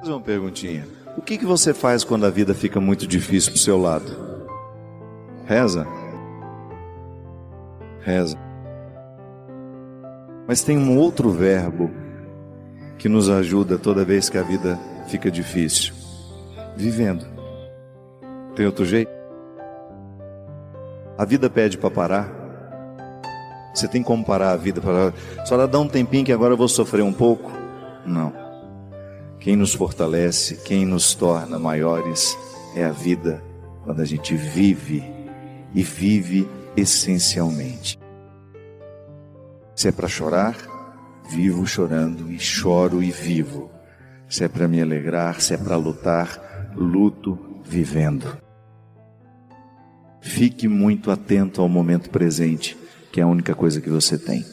fazer uma perguntinha. O que você faz quando a vida fica muito difícil pro seu lado? Reza? Reza. Mas tem um outro verbo que nos ajuda toda vez que a vida fica difícil. Vivendo. Tem outro jeito? A vida pede para parar. Você tem como parar a vida para... Só dá um tempinho que agora eu vou sofrer um pouco? Não. Quem nos fortalece, quem nos torna maiores é a vida quando a gente vive e vive essencialmente. Se é para chorar, vivo chorando e choro e vivo. Se é para me alegrar, se é para lutar, luto vivendo. Fique muito atento ao momento presente, que é a única coisa que você tem.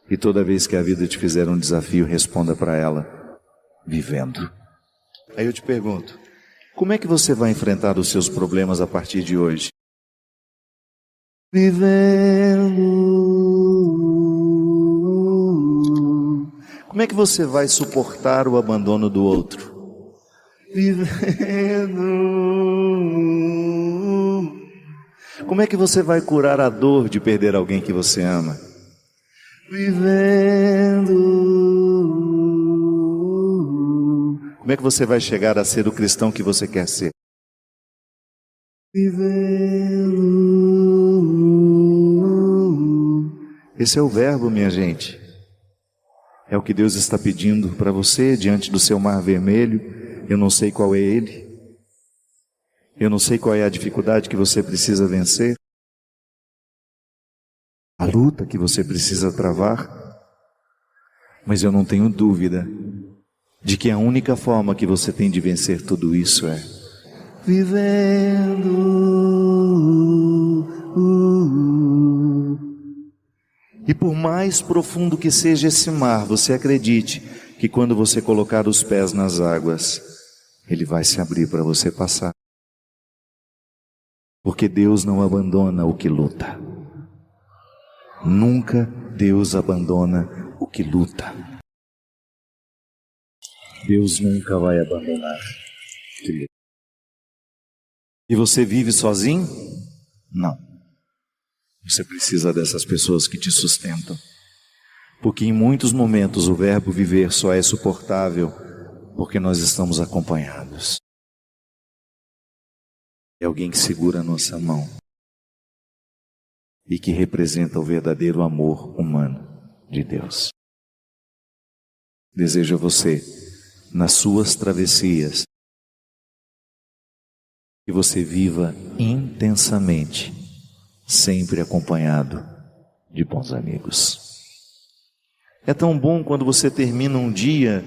E toda vez que a vida te fizer um desafio, responda para ela, vivendo. Aí eu te pergunto, como é que você vai enfrentar os seus problemas a partir de hoje? Vivendo. Como é que você vai suportar o abandono do outro? Vivendo. Como é que você vai curar a dor de perder alguém que você ama? Vivendo. Como é que você vai chegar a ser o cristão que você quer ser? Vivendo. Esse é o verbo, minha gente. É o que Deus está pedindo para você diante do seu mar vermelho. Eu não sei qual é ele. Eu não sei qual é a dificuldade que você precisa vencer, a luta que você precisa travar, mas eu não tenho dúvida de que a única forma que você tem de vencer tudo isso é vivendo. E por mais profundo que seja esse mar, você acredite que quando você colocar os pés nas águas, ele vai se abrir para você passar. Porque Deus não abandona o que luta. Nunca Deus abandona o que luta. Deus nunca vai abandonar o que luta. E você vive sozinho? Não. Você precisa dessas pessoas que te sustentam. Porque em muitos momentos o verbo viver só é suportável porque nós estamos acompanhados. É alguém que segura a nossa mão e que representa o verdadeiro amor humano de Deus. Desejo a você, nas suas travessias, que você viva intensamente, sempre acompanhado de bons amigos. É tão bom quando você termina um dia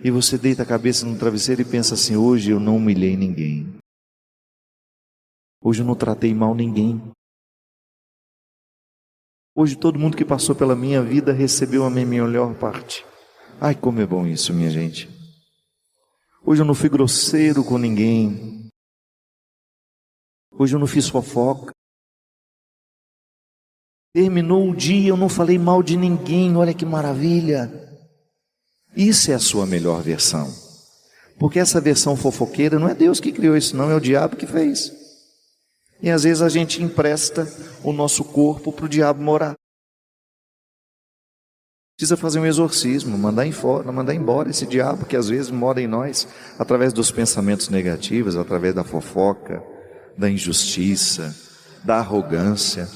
e você deita a cabeça no travesseiro e pensa assim, hoje eu não humilhei ninguém. Hoje eu não tratei mal ninguém. Hoje todo mundo que passou pela minha vida recebeu a minha melhor parte. Ai, como é bom isso, minha gente. Hoje eu não fui grosseiro com ninguém. Hoje eu não fiz fofoca. Terminou o dia, eu não falei mal de ninguém. Olha que maravilha. Isso é a sua melhor versão. Porque essa versão fofoqueira não é Deus que criou isso, não, é o diabo que fez. E às vezes a gente empresta o nosso corpo para o diabo morar. Precisa fazer um exorcismo, mandar embora esse diabo que às vezes mora em nós, através dos pensamentos negativos, através da fofoca, da injustiça, da arrogância.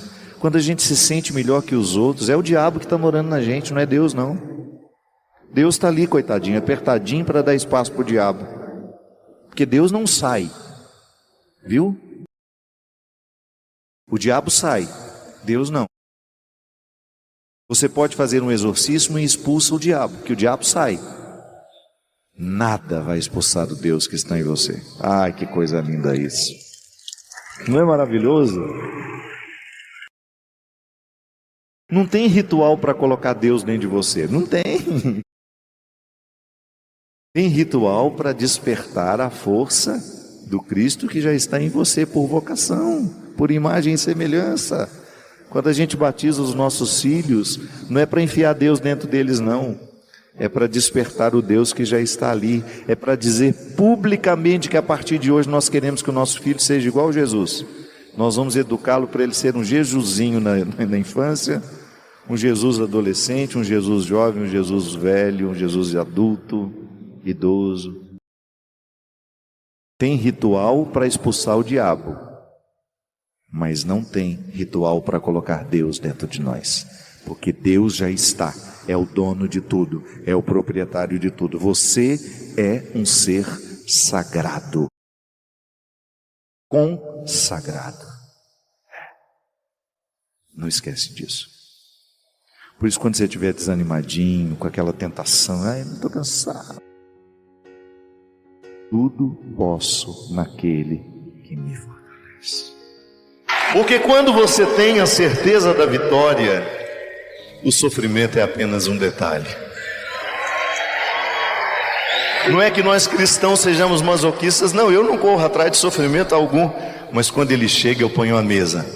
Quando a gente se sente melhor que os outros, é o diabo que está morando na gente, não é Deus não. Deus está ali, coitadinho, apertadinho para dar espaço para o diabo. Porque Deus não sai, viu? O diabo sai, Deus não. Você pode fazer um exorcismo e expulsa o diabo, que o diabo sai. Nada vai expulsar o Deus que está em você. Ai, que coisa linda isso. Não é maravilhoso? Não tem ritual para colocar Deus dentro de você. Não tem. Tem ritual para despertar a força do Cristo que já está em você por vocação, por imagem e semelhança. Quando a gente batiza os nossos filhos, não é para enfiar Deus dentro deles não. é para despertar o Deus que já está ali, é para dizer publicamente que a partir de hoje nós queremos que o nosso filho seja igual a Jesus. Nós vamos educá-lo para ele ser um Jesusinho na infância, um Jesus adolescente, um Jesus jovem, um Jesus velho, um Jesus adulto, idoso. Tem ritual para expulsar o diabo, mas não tem ritual para colocar Deus dentro de nós, porque Deus já está, é o dono de tudo, é o proprietário de tudo. Você é um ser sagrado, consagrado. Não esquece disso. Por isso, quando você estiver desanimadinho, com aquela tentação, não estou cansado. Tudo posso naquele que me fortalece. Porque quando você tem a certeza da vitória, o sofrimento é apenas um detalhe. Não é que nós cristãos sejamos masoquistas, não, eu não corro atrás de sofrimento algum, mas quando ele chega eu ponho a mesa,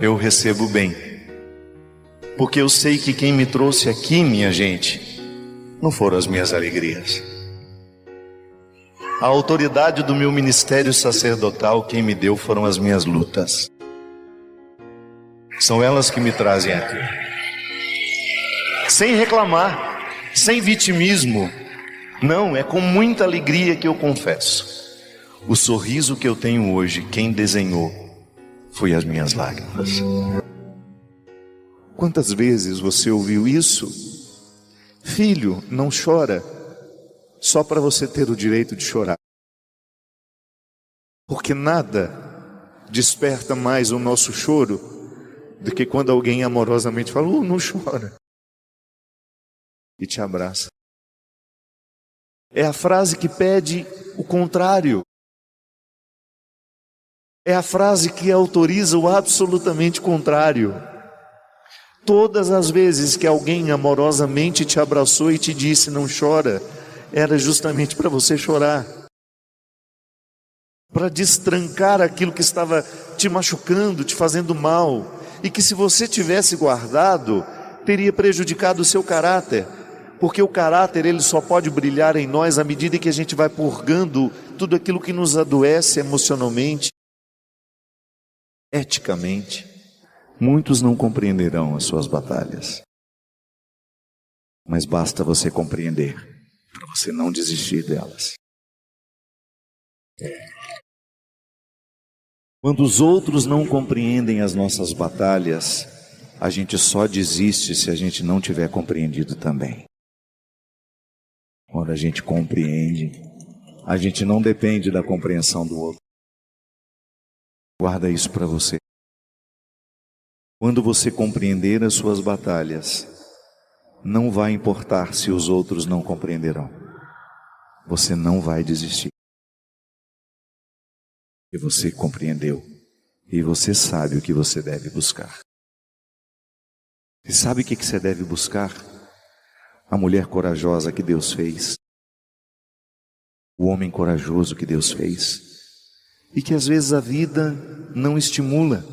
eu recebo bem, porque eu sei que quem me trouxe aqui, minha gente, não foram as minhas alegrias. A autoridade do meu ministério sacerdotal, quem me deu foram as minhas lutas. São elas que me trazem aqui. Sem reclamar, sem vitimismo. Não, é com muita alegria que eu confesso. O sorriso que eu tenho hoje, quem desenhou foi as minhas lágrimas. Quantas vezes você ouviu isso? Filho, não chora, só para você ter o direito de chorar. Porque nada desperta mais o nosso choro do que quando alguém amorosamente fala, não chora, e te abraça. É a frase que pede o contrário. É a frase que autoriza o absolutamente contrário. Todas as vezes que alguém amorosamente te abraçou e te disse não chora, era justamente para você chorar, para destrancar aquilo que estava te machucando, te fazendo mal, e que se você tivesse guardado, teria prejudicado o seu caráter, porque o caráter ele só pode brilhar em nós à medida que a gente vai purgando tudo aquilo que nos adoece emocionalmente, eticamente. Muitos não compreenderão as suas batalhas, mas basta você compreender para você não desistir delas. Quando os outros não compreendem as nossas batalhas, a gente só desiste se a gente não tiver compreendido também. Quando a gente compreende, a gente não depende da compreensão do outro. Guarda isso para você. Quando você compreender as suas batalhas, não vai importar se os outros não compreenderão. Você não vai desistir. E você compreendeu. E você sabe o que você deve buscar. E sabe o que você deve buscar? A mulher corajosa que Deus fez. O homem corajoso que Deus fez. E que às vezes a vida não estimula.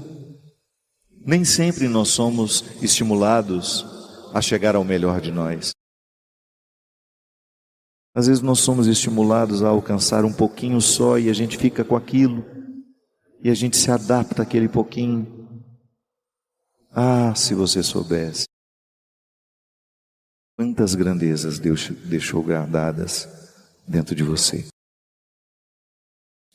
Nem sempre nós somos estimulados a chegar ao melhor de nós. Às vezes nós somos estimulados a alcançar um pouquinho só e a gente fica com aquilo. E a gente se adapta àquele pouquinho. Ah, se você soubesse quantas grandezas Deus deixou guardadas dentro de você.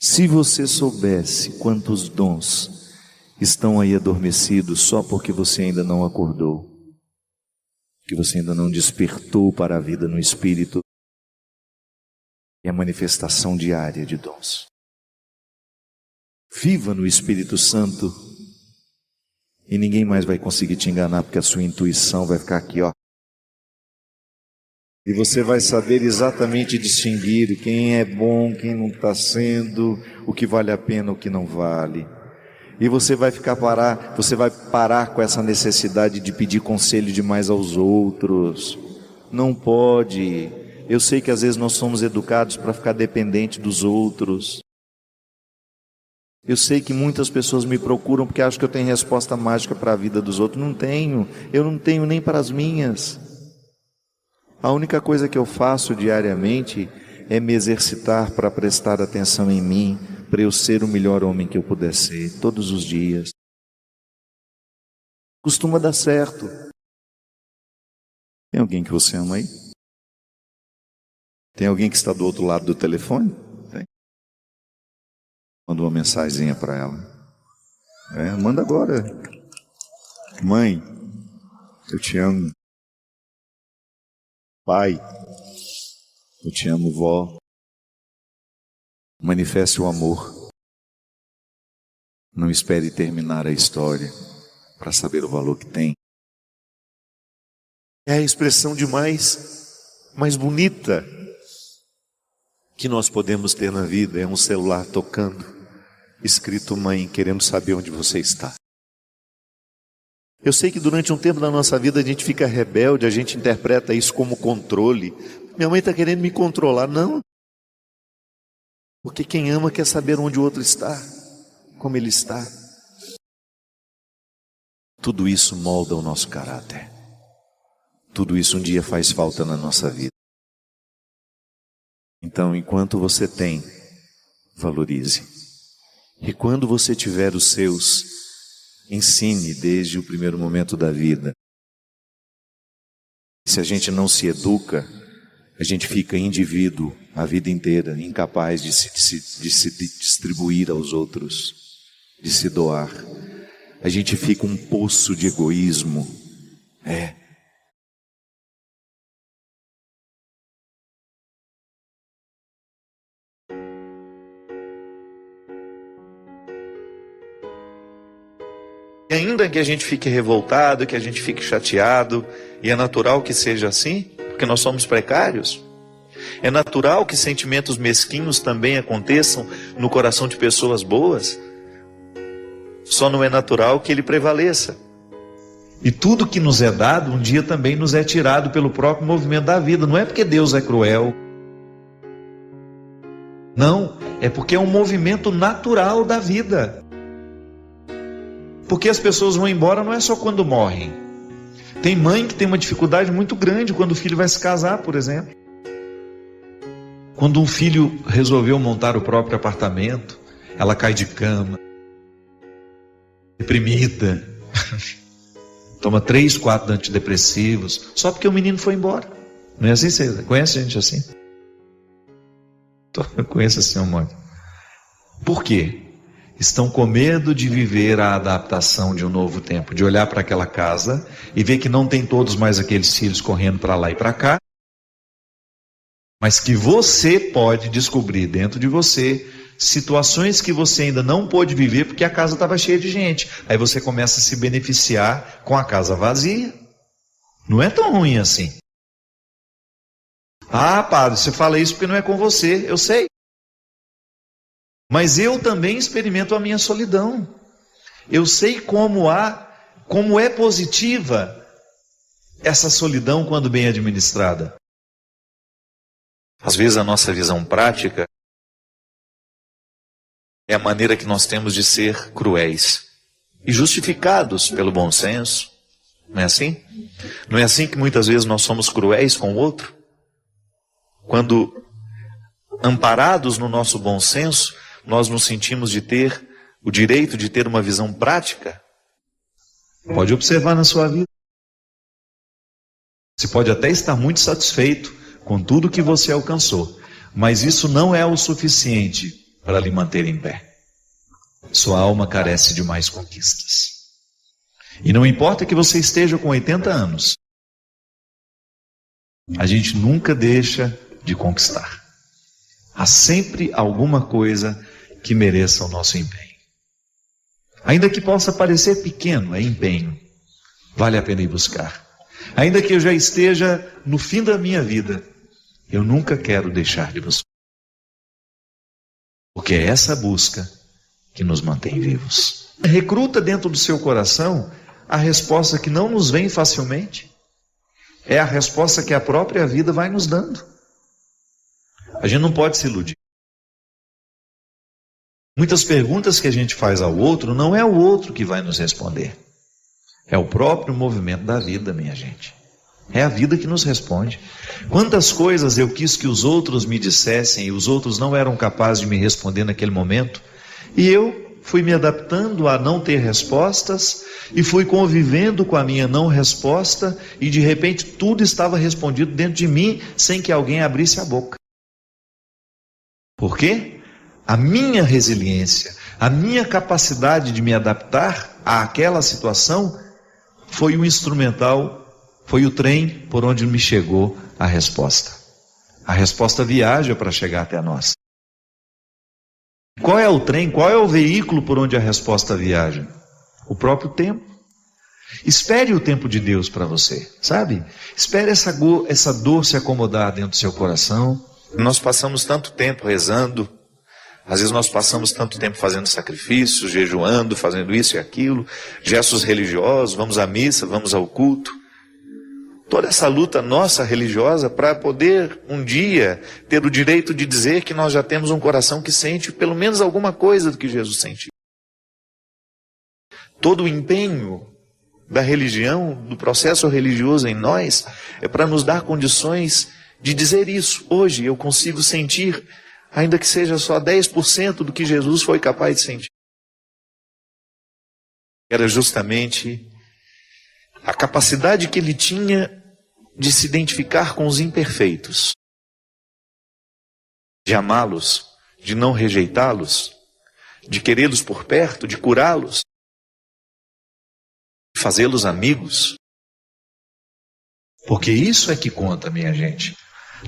Se você soubesse quantos dons estão aí adormecidos só porque você ainda não acordou, que você ainda não despertou para a vida no Espírito, é a manifestação diária de dons. Viva no Espírito Santo e ninguém mais vai conseguir te enganar, porque a sua intuição vai ficar aqui, ó. E você vai saber exatamente distinguir quem é bom, quem não está sendo, o que vale a pena, o que não vale. E você vai parar com essa necessidade de pedir conselho demais aos outros. Não pode. Eu sei que às vezes nós somos educados para ficar dependente dos outros. Eu sei que muitas pessoas me procuram porque acham que eu tenho resposta mágica para a vida dos outros. Não tenho. Eu não tenho nem para as minhas. A única coisa que eu faço diariamente é me exercitar para prestar atenção em mim, para eu ser o melhor homem que eu puder ser, todos os dias. Costuma dar certo. Tem alguém que você ama aí? Tem alguém que está do outro lado do telefone? Tem. Manda uma mensagenzinha para ela. Manda agora. Mãe, eu te amo. Pai, eu te amo, vó. Manifeste o amor. Não espere terminar a história para saber o valor que tem. É a expressão de mais bonita que nós podemos ter na vida. É um celular tocando, escrito mãe, querendo saber onde você está. Eu sei que durante um tempo da nossa vida a gente fica rebelde, a gente interpreta isso como controle. Minha mãe está querendo me controlar. Não. Porque quem ama quer saber onde o outro está, como ele está. Tudo isso molda o nosso caráter. Tudo isso um dia faz falta na nossa vida. Então, enquanto você tem, valorize. E quando você tiver os seus, ensine desde o primeiro momento da vida. Se a gente não se educa, a gente fica indivíduo a vida inteira, incapaz de se distribuir aos outros, de se doar. A gente fica um poço de egoísmo. E ainda que a gente fique revoltado, que a gente fique chateado, e é natural que seja assim, porque nós somos precários. É natural que sentimentos mesquinhos também aconteçam no coração de pessoas boas. Só não é natural que ele prevaleça. E tudo que nos é dado, um dia também nos é tirado pelo próprio movimento da vida. Não é porque Deus é cruel. Não, é porque é um movimento natural da vida. Porque as pessoas vão embora não é só quando morrem. Tem mãe que tem uma dificuldade muito grande quando o filho vai se casar, por exemplo. Quando um filho resolveu montar o próprio apartamento, ela cai de cama, deprimida, toma 3, 4 antidepressivos, só porque o menino foi embora. Não é assim, você conhece gente assim? Eu conheço assim um monte. Por quê? Estão com medo de viver a adaptação de um novo tempo, de olhar para aquela casa e ver que não tem todos mais aqueles filhos correndo para lá e para cá, mas que você pode descobrir dentro de você situações que você ainda não pôde viver porque a casa estava cheia de gente. Aí você começa a se beneficiar com a casa vazia. Não é tão ruim assim. Ah, padre, você fala isso porque não é com você, eu sei. Mas eu também experimento a minha solidão. Eu sei como é positiva essa solidão quando bem administrada. Às vezes a nossa visão prática é a maneira que nós temos de ser cruéis e justificados pelo bom senso. Não é assim? Não é assim que muitas vezes nós somos cruéis com o outro? Quando amparados no nosso bom senso, nós nos sentimos de ter o direito de ter uma visão prática. Pode observar na sua vida. Você pode até estar muito satisfeito com tudo que você alcançou, mas isso não é o suficiente para lhe manter em pé. Sua alma carece de mais conquistas. E não importa que você esteja com 80 anos, a gente nunca deixa de conquistar. Há sempre alguma coisa que mereça o nosso empenho. Ainda que possa parecer pequeno, é empenho. Vale a pena ir buscar. Ainda que eu já esteja no fim da minha vida, eu nunca quero deixar de buscar. Porque é essa busca que nos mantém vivos. Recruta dentro do seu coração a resposta que não nos vem facilmente. É a resposta que a própria vida vai nos dando. A gente não pode se iludir. Muitas perguntas que a gente faz ao outro, não é o outro que vai nos responder. É o próprio movimento da vida, minha gente. É a vida que nos responde. Quantas coisas eu quis que os outros me dissessem e os outros não eram capazes de me responder naquele momento, e eu fui me adaptando a não ter respostas e fui convivendo com a minha não resposta, e de repente tudo estava respondido dentro de mim sem que alguém abrisse a boca. Por quê? A minha resiliência, a minha capacidade de me adaptar àquela situação foi o instrumental, foi o trem por onde me chegou a resposta. A resposta viaja para chegar até nós. Qual é o trem, qual é o veículo por onde a resposta viaja? O próprio tempo. Espere o tempo de Deus para você, sabe? Espere essa dor se acomodar dentro do seu coração. Nós passamos tanto tempo rezando, às vezes nós passamos tanto tempo fazendo sacrifícios, jejuando, fazendo isso e aquilo, gestos religiosos, vamos à missa, vamos ao culto. Toda essa luta nossa religiosa para poder um dia ter o direito de dizer que nós já temos um coração que sente pelo menos alguma coisa do que Jesus sentiu. Todo o empenho da religião, do processo religioso em nós, é para nos dar condições de dizer isso. Hoje eu consigo sentir, ainda que seja só 10% do que Jesus foi capaz de sentir. Era justamente a capacidade que ele tinha de se identificar com os imperfeitos, de amá-los, de não rejeitá-los, de querê-los por perto, de curá-los, de fazê-los amigos. Porque isso é que conta, minha gente.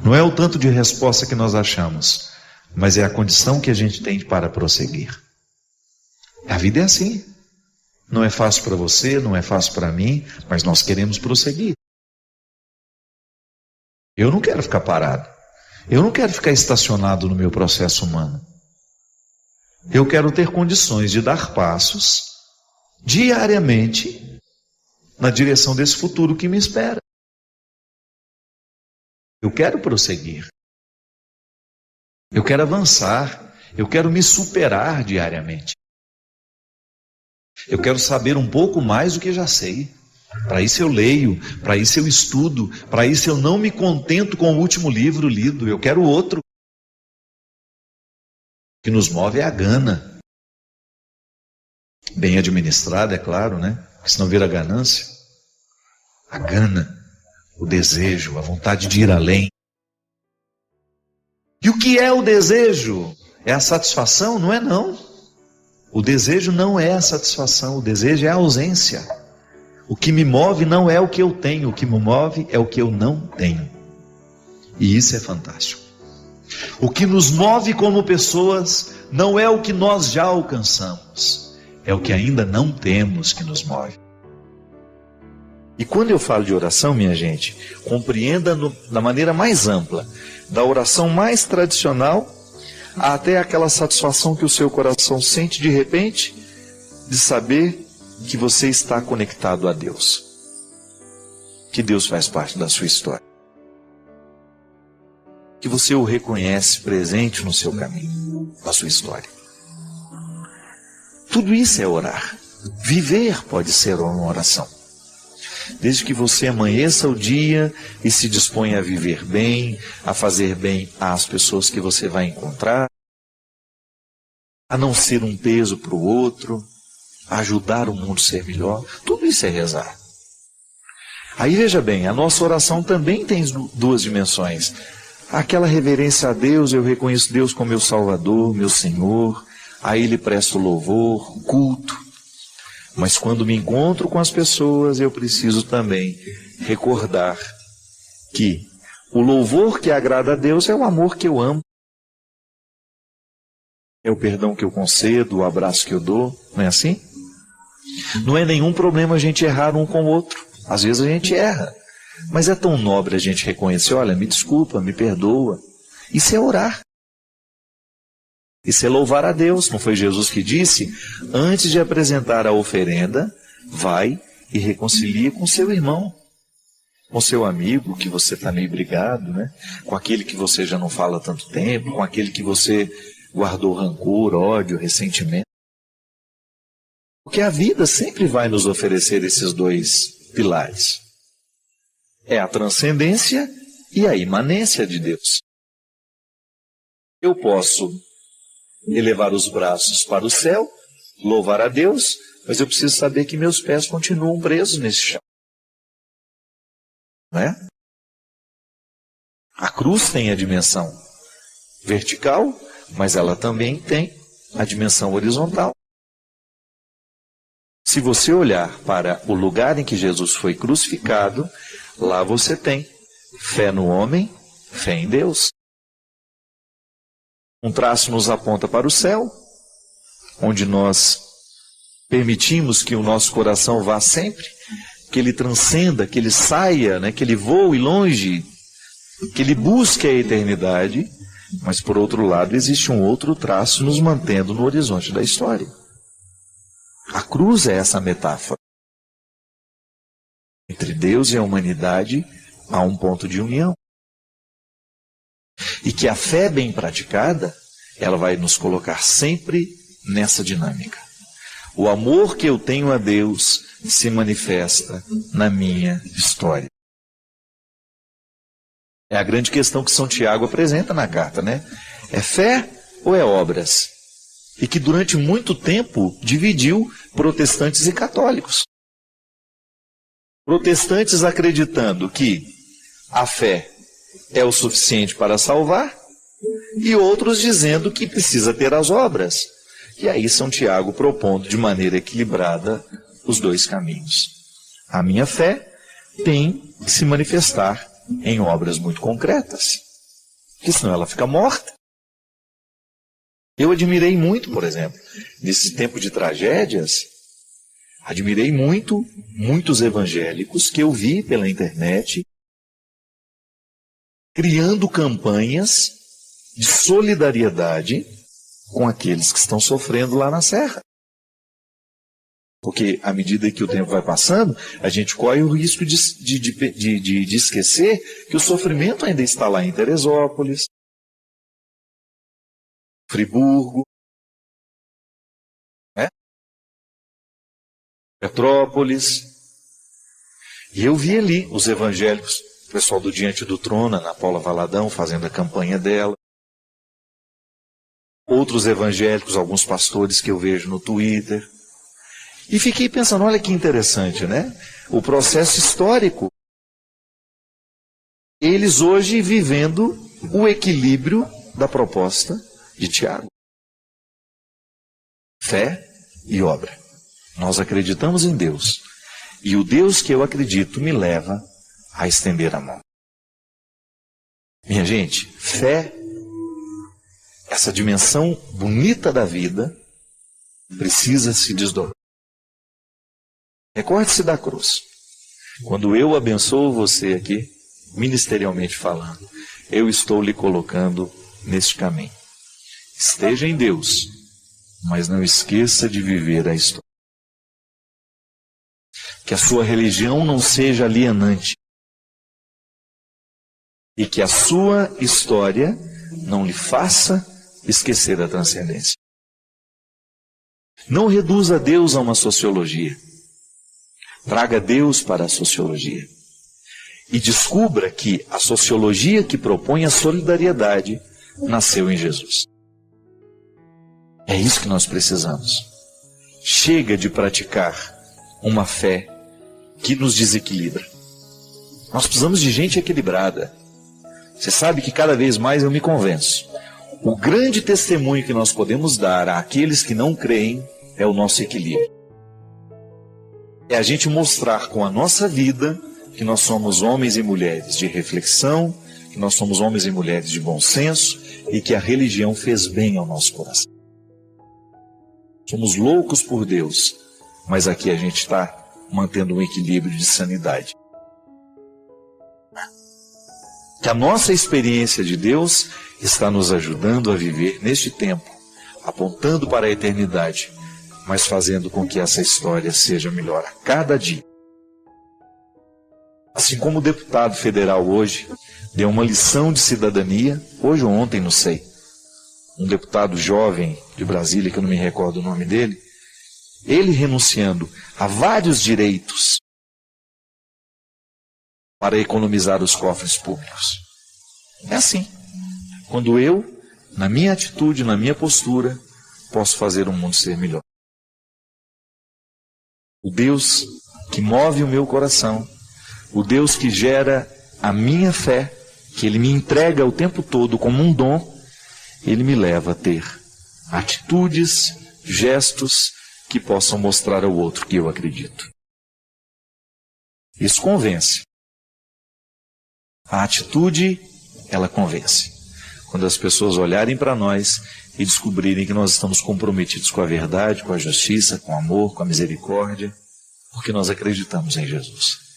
Não é o tanto de resposta que nós achamos, mas é a condição que a gente tem para prosseguir. A vida é assim. Não é fácil para você, não é fácil para mim, mas nós queremos prosseguir. Eu não quero ficar parado. Eu não quero ficar estacionado no meu processo humano. Eu quero ter condições de dar passos diariamente na direção desse futuro que me espera. Eu quero prosseguir. Eu quero avançar. Eu quero me superar diariamente. Eu quero saber um pouco mais do que já sei. Para isso eu leio, para isso eu estudo, para isso eu não me contento com o último livro lido, eu quero outro. O que nos move é a gana. Bem administrada, é claro, né? Porque senão vira ganância. A gana, o desejo, a vontade de ir além. E o que é o desejo? É a satisfação? Não é não. O desejo não é a satisfação, o desejo é a ausência. O que me move não é o que eu tenho, o que me move é o que eu não tenho. E isso é fantástico. O que nos move como pessoas não é o que nós já alcançamos, é o que ainda não temos que nos move. E quando eu falo de oração, minha gente, compreenda da maneira mais ampla, da oração mais tradicional até aquela satisfação que o seu coração sente de repente, de saber que você está conectado a Deus, que Deus faz parte da sua história, que você o reconhece presente no seu caminho, na sua história. Tudo isso é orar. Viver pode ser uma oração. Desde que você amanheça o dia e se disponha a viver bem, a fazer bem às pessoas que você vai encontrar, a não ser um peso para o outro, a ajudar o mundo a ser melhor, tudo isso é rezar. Aí veja bem, a nossa oração também tem duas dimensões. Aquela reverência a Deus, eu reconheço Deus como meu Salvador, meu Senhor, a Ele presto louvor, culto. Mas quando me encontro com as pessoas, eu preciso também recordar que o louvor que agrada a Deus é o amor que eu amo. É o perdão que eu concedo, o abraço que eu dou, não é assim? Não é nenhum problema a gente errar um com o outro. Às vezes a gente erra, mas é tão nobre a gente reconhecer, olha, me desculpa, me perdoa. Isso é orar. Isso é louvar a Deus. Não foi Jesus que disse? Antes de apresentar a oferenda, vai e reconcilia com seu irmão, com seu amigo que você está meio brigado, né? Com aquele que você já não fala há tanto tempo, com aquele que você guardou rancor, ódio, ressentimento. Porque a vida sempre vai nos oferecer esses dois pilares. é a transcendência e a imanência de Deus. Eu posso elevar os braços para o céu, louvar a Deus, mas eu preciso saber que meus pés continuam presos nesse chão. Não é? A cruz tem a dimensão vertical, mas ela também tem a dimensão horizontal. Se você olhar para o lugar em que Jesus foi crucificado, lá você tem fé no homem, fé em Deus. Um traço nos aponta para o céu, onde nós permitimos que o nosso coração vá sempre, que ele transcenda, que ele saia, que ele voe longe, que ele busque a eternidade. Mas, por outro lado, existe um outro traço nos mantendo no horizonte da história. A cruz é essa metáfora. Entre Deus e a humanidade há um ponto de união. E que a fé bem praticada, ela vai nos colocar sempre nessa dinâmica. O amor que eu tenho a Deus se manifesta na minha história. É a grande questão que São Tiago apresenta na carta, né? É fé ou é obras? E que durante muito tempo dividiu protestantes e católicos. Protestantes acreditando que a fé é o suficiente para salvar, e outros dizendo que precisa ter as obras. E aí São Tiago propondo de maneira equilibrada os dois caminhos. A minha fé tem que se manifestar em obras muito concretas, porque senão ela fica morta. Eu admirei muito, por exemplo, nesse tempo de tragédias, admirei muito muitos evangélicos que eu vi pela internet criando campanhas de solidariedade com aqueles que estão sofrendo lá na serra. Porque à medida que o tempo vai passando, a gente corre o risco de esquecer que o sofrimento ainda está lá em Teresópolis, Friburgo, Petrópolis. E eu vi ali os evangélicos, o pessoal do Diante do Trono, Ana Paula Valadão, fazendo a campanha dela. Outros evangélicos, alguns pastores que eu vejo no Twitter. E fiquei pensando, olha que interessante, né? O processo histórico. Eles hoje vivendo o equilíbrio da proposta de Tiago. Fé e obra. Nós acreditamos em Deus. E o Deus que eu acredito me leva a estender a mão. Minha gente, fé, essa dimensão bonita da vida, precisa se desdobrar. Recorde-se da cruz. Quando eu abençoo você aqui, ministerialmente falando, eu estou lhe colocando neste caminho. Esteja em Deus, mas não esqueça de viver a história. Que a sua religião não seja alienante. E que a sua história não lhe faça esquecer a transcendência. Não reduza Deus a uma sociologia. Traga Deus para a sociologia. E descubra que a sociologia que propõe a solidariedade nasceu em Jesus. É isso que nós precisamos. Chega de praticar uma fé que nos desequilibra. Nós precisamos de gente equilibrada. Você sabe que cada vez mais eu me convenço. O grande testemunho que nós podemos dar àqueles que não creem é o nosso equilíbrio. É a gente mostrar com a nossa vida que nós somos homens e mulheres de reflexão, que nós somos homens e mulheres de bom senso e que a religião fez bem ao nosso coração. Somos loucos por Deus, mas aqui a gente está mantendo um equilíbrio de sanidade. Que a nossa experiência de Deus está nos ajudando a viver neste tempo, apontando para a eternidade, mas fazendo com que essa história seja melhor a cada dia. Assim como o deputado federal hoje deu uma lição de cidadania, hoje ou ontem, não sei, um deputado jovem de Brasília, que eu não me recordo o nome dele, ele renunciando a vários direitos para economizar os cofres públicos. É assim. Quando eu, na minha atitude, na minha postura, posso fazer o mundo ser melhor. O Deus que move o meu coração, o Deus que gera a minha fé, que Ele me entrega o tempo todo como um dom, Ele me leva a ter atitudes, gestos que possam mostrar ao outro que eu acredito. Isso convence. A atitude, ela convence. Quando as pessoas olharem para nós e descobrirem que nós estamos comprometidos com a verdade, com a justiça, com o amor, com a misericórdia, porque nós acreditamos em Jesus.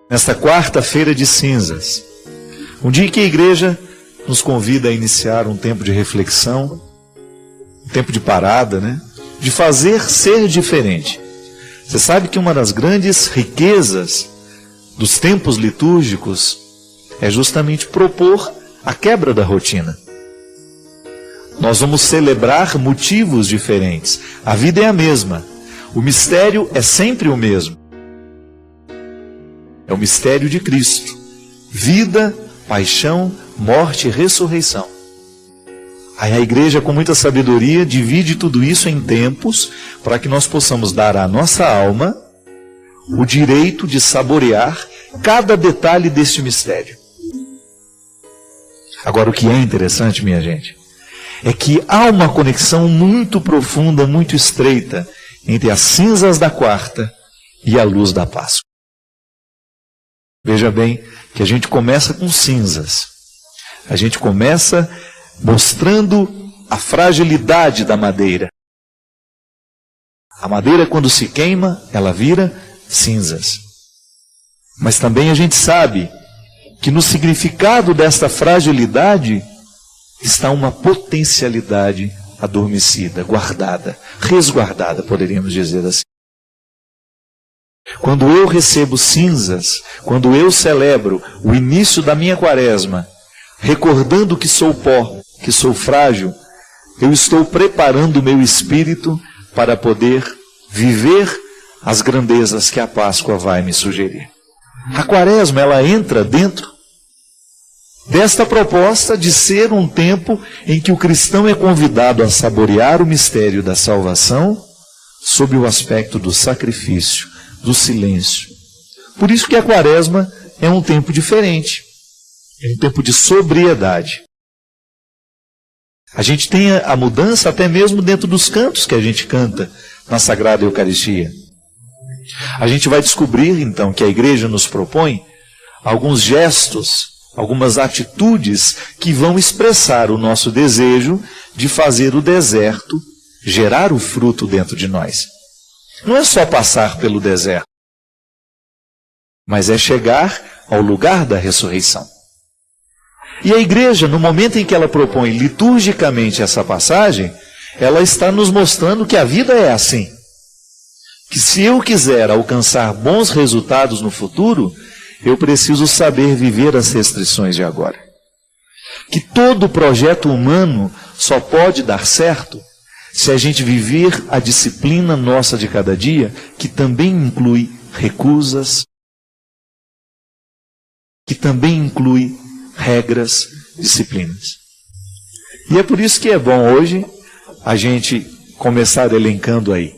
Nesta quarta-feira de cinzas, um dia em que a igreja nos convida a iniciar um tempo de reflexão, um tempo de parada, de fazer ser diferente. Você sabe que uma das grandes riquezas dos tempos litúrgicos é justamente propor a quebra da rotina. Nós vamos celebrar motivos diferentes. A vida é a mesma. O mistério é sempre o mesmo. É o mistério de Cristo. Vida, paixão, morte e ressurreição. Aí a igreja, com muita sabedoria, divide tudo isso em tempos para que nós possamos dar à nossa alma o direito de saborear cada detalhe deste mistério. Agora, o que é interessante, minha gente, é que há uma conexão muito profunda, muito estreita entre as cinzas da quarta e a luz da Páscoa. Veja bem que a gente começa com cinzas. A gente começa mostrando a fragilidade da madeira. A madeira, quando se queima, ela vira cinzas. Mas também a gente sabe que no significado desta fragilidade está uma potencialidade adormecida, guardada, resguardada, poderíamos dizer assim. Quando eu recebo cinzas, quando eu celebro o início da minha quaresma, recordando que sou pó, que sou frágil, eu estou preparando o meu espírito para poder viver as grandezas que a Páscoa vai me sugerir. A quaresma, ela entra dentro desta proposta de ser um tempo em que o cristão é convidado a saborear o mistério da salvação sob o aspecto do sacrifício, do silêncio. Por isso que a quaresma é um tempo diferente, é um tempo de sobriedade. A gente tem a mudança até mesmo dentro dos cantos que a gente canta na Sagrada Eucaristia. A gente vai descobrir então que a igreja nos propõe alguns gestos, algumas atitudes que vão expressar o nosso desejo de fazer o deserto gerar o fruto dentro de nós. Não é só passar pelo deserto, mas é chegar ao lugar da ressurreição. E a igreja, no momento em que ela propõe liturgicamente essa passagem, ela está nos mostrando que a vida é assim. Que se eu quiser alcançar bons resultados no futuro, eu preciso saber viver as restrições de agora. Que todo projeto humano só pode dar certo se a gente viver a disciplina nossa de cada dia, que também inclui recusas, que também inclui regras, disciplinas. E é por isso que é bom hoje a gente começar elencando aí.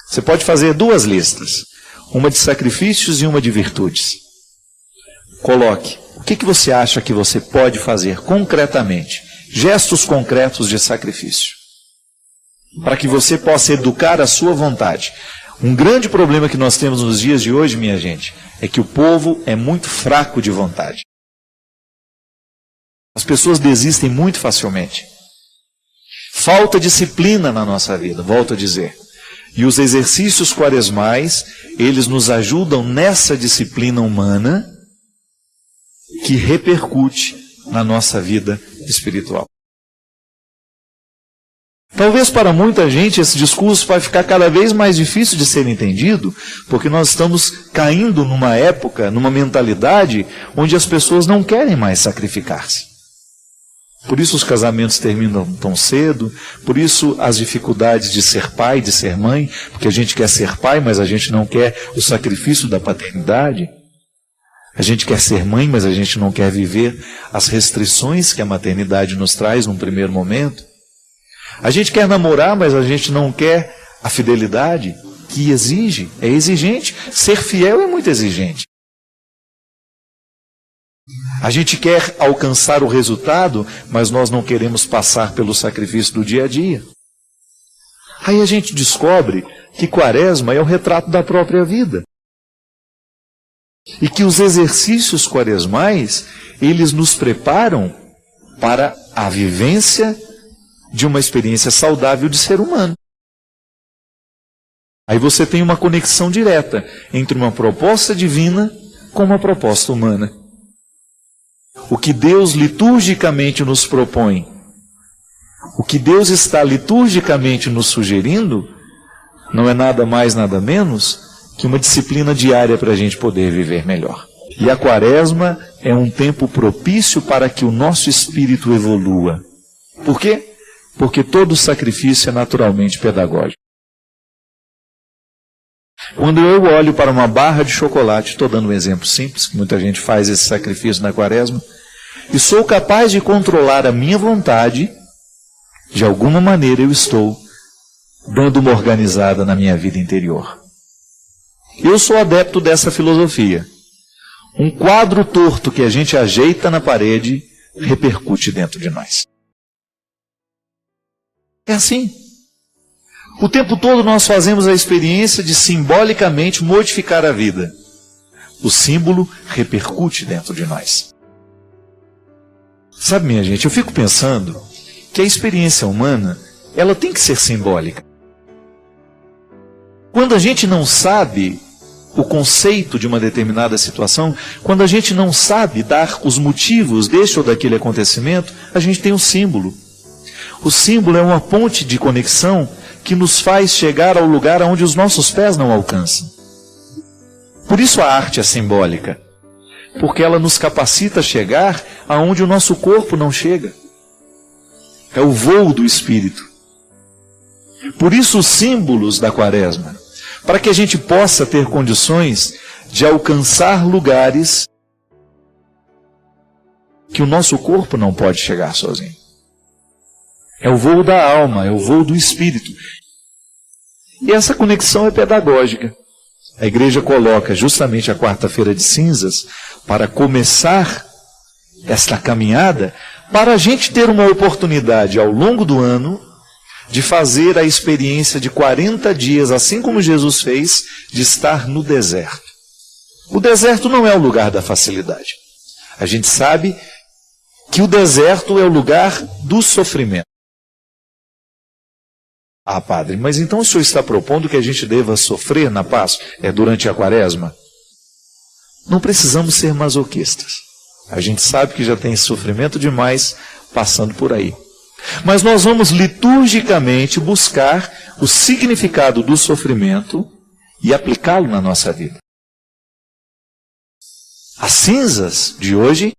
Você pode fazer duas listas, uma de sacrifícios e uma de virtudes. Coloque, o que você acha que você pode fazer concretamente, gestos concretos de sacrifício, para que você possa educar a sua vontade. Um grande problema que nós temos nos dias de hoje, minha gente, é que o povo é muito fraco de vontade. As pessoas desistem muito facilmente. Falta disciplina na nossa vida, volto a dizer. E os exercícios quaresmais, eles nos ajudam nessa disciplina humana que repercute na nossa vida espiritual. Talvez para muita gente esse discurso vai ficar cada vez mais difícil de ser entendido, porque nós estamos caindo numa época, numa mentalidade, onde as pessoas não querem mais sacrificar-se. Por isso os casamentos terminam tão cedo, por isso as dificuldades de ser pai, de ser mãe, porque a gente quer ser pai, mas a gente não quer o sacrifício da paternidade. A gente quer ser mãe, mas a gente não quer viver as restrições que a maternidade nos traz num primeiro momento. A gente quer namorar, mas a gente não quer a fidelidade que exige, é exigente. Ser fiel é muito exigente. A gente quer alcançar o resultado, mas nós não queremos passar pelo sacrifício do dia a dia. Aí a gente descobre que Quaresma é o retrato da própria vida. E que os exercícios quaresmais, eles nos preparam para a vivência de uma experiência saudável de ser humano. Aí você tem uma conexão direta entre uma proposta divina com uma proposta humana. O que Deus liturgicamente nos propõe, o que Deus está liturgicamente nos sugerindo, não é nada mais, nada menos que uma disciplina diária para a gente poder viver melhor. E a Quaresma é um tempo propício para que o nosso espírito evolua. Por quê? Porque todo sacrifício é naturalmente pedagógico. Quando eu olho para uma barra de chocolate, estou dando um exemplo simples, que muita gente faz esse sacrifício na Quaresma, e sou capaz de controlar a minha vontade, de alguma maneira eu estou dando uma organizada na minha vida interior. Eu sou adepto dessa filosofia. Um quadro torto que a gente ajeita na parede repercute dentro de nós. É assim. O tempo todo nós fazemos a experiência de simbolicamente modificar a vida. O símbolo repercute dentro de nós. Sabe, minha gente, eu fico pensando que a experiência humana, ela tem que ser simbólica. Quando a gente não sabe o conceito de uma determinada situação, quando a gente não sabe dar os motivos deste ou daquele acontecimento, a gente tem um símbolo. O símbolo é uma ponte de conexão que nos faz chegar ao lugar onde os nossos pés não alcançam. Por isso a arte é simbólica, porque ela nos capacita a chegar aonde o nosso corpo não chega. É o voo do espírito. Por isso os símbolos da Quaresma, para que a gente possa ter condições de alcançar lugares que o nosso corpo não pode chegar sozinho. É o voo da alma, é o voo do espírito. E essa conexão é pedagógica. A igreja coloca justamente a quarta-feira de cinzas para começar esta caminhada, para a gente ter uma oportunidade ao longo do ano de fazer a experiência de 40 dias, assim como Jesus fez, de estar no deserto. O deserto não é o lugar da facilidade. A gente sabe que o deserto é o lugar do sofrimento. Ah, padre, mas então o senhor está propondo que a gente deva sofrer na Páscoa, durante a Quaresma? Não precisamos ser masoquistas. A gente sabe que já tem sofrimento demais passando por aí. Mas nós vamos liturgicamente buscar o significado do sofrimento e aplicá-lo na nossa vida. As cinzas de hoje,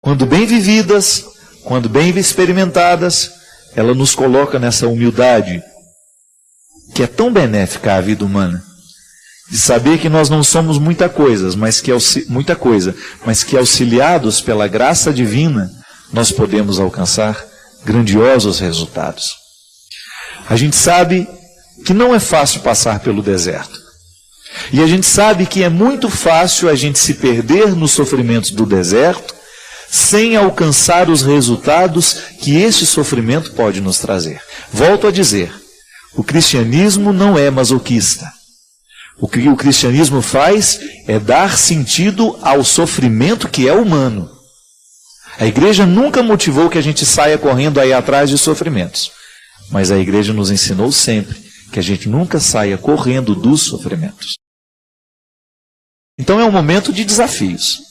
quando bem vividas, quando bem experimentadas, ela nos coloca nessa humildade que é tão benéfica à vida humana, de saber que nós não somos muita coisa, mas que auxiliados pela graça divina, nós podemos alcançar grandiosos resultados. A gente sabe que não é fácil passar pelo deserto. E a gente sabe que é muito fácil a gente se perder nos sofrimentos do deserto, sem alcançar os resultados que esse sofrimento pode nos trazer. Volto a dizer, o cristianismo não é masoquista. O que o cristianismo faz é dar sentido ao sofrimento que é humano. A igreja nunca motivou que a gente saia correndo aí atrás de sofrimentos. Mas a igreja nos ensinou sempre que a gente nunca saia correndo dos sofrimentos. Então é um momento de desafios.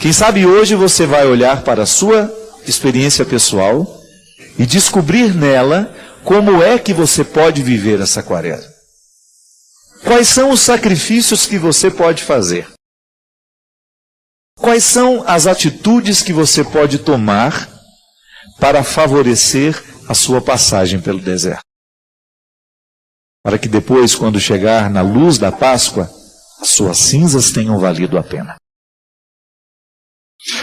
Quem sabe hoje você vai olhar para a sua experiência pessoal e descobrir nela como é que você pode viver essa quaresma. Quais são os sacrifícios que você pode fazer? Quais são as atitudes que você pode tomar para favorecer a sua passagem pelo deserto? Para que depois, quando chegar na luz da Páscoa, as suas cinzas tenham valido a pena.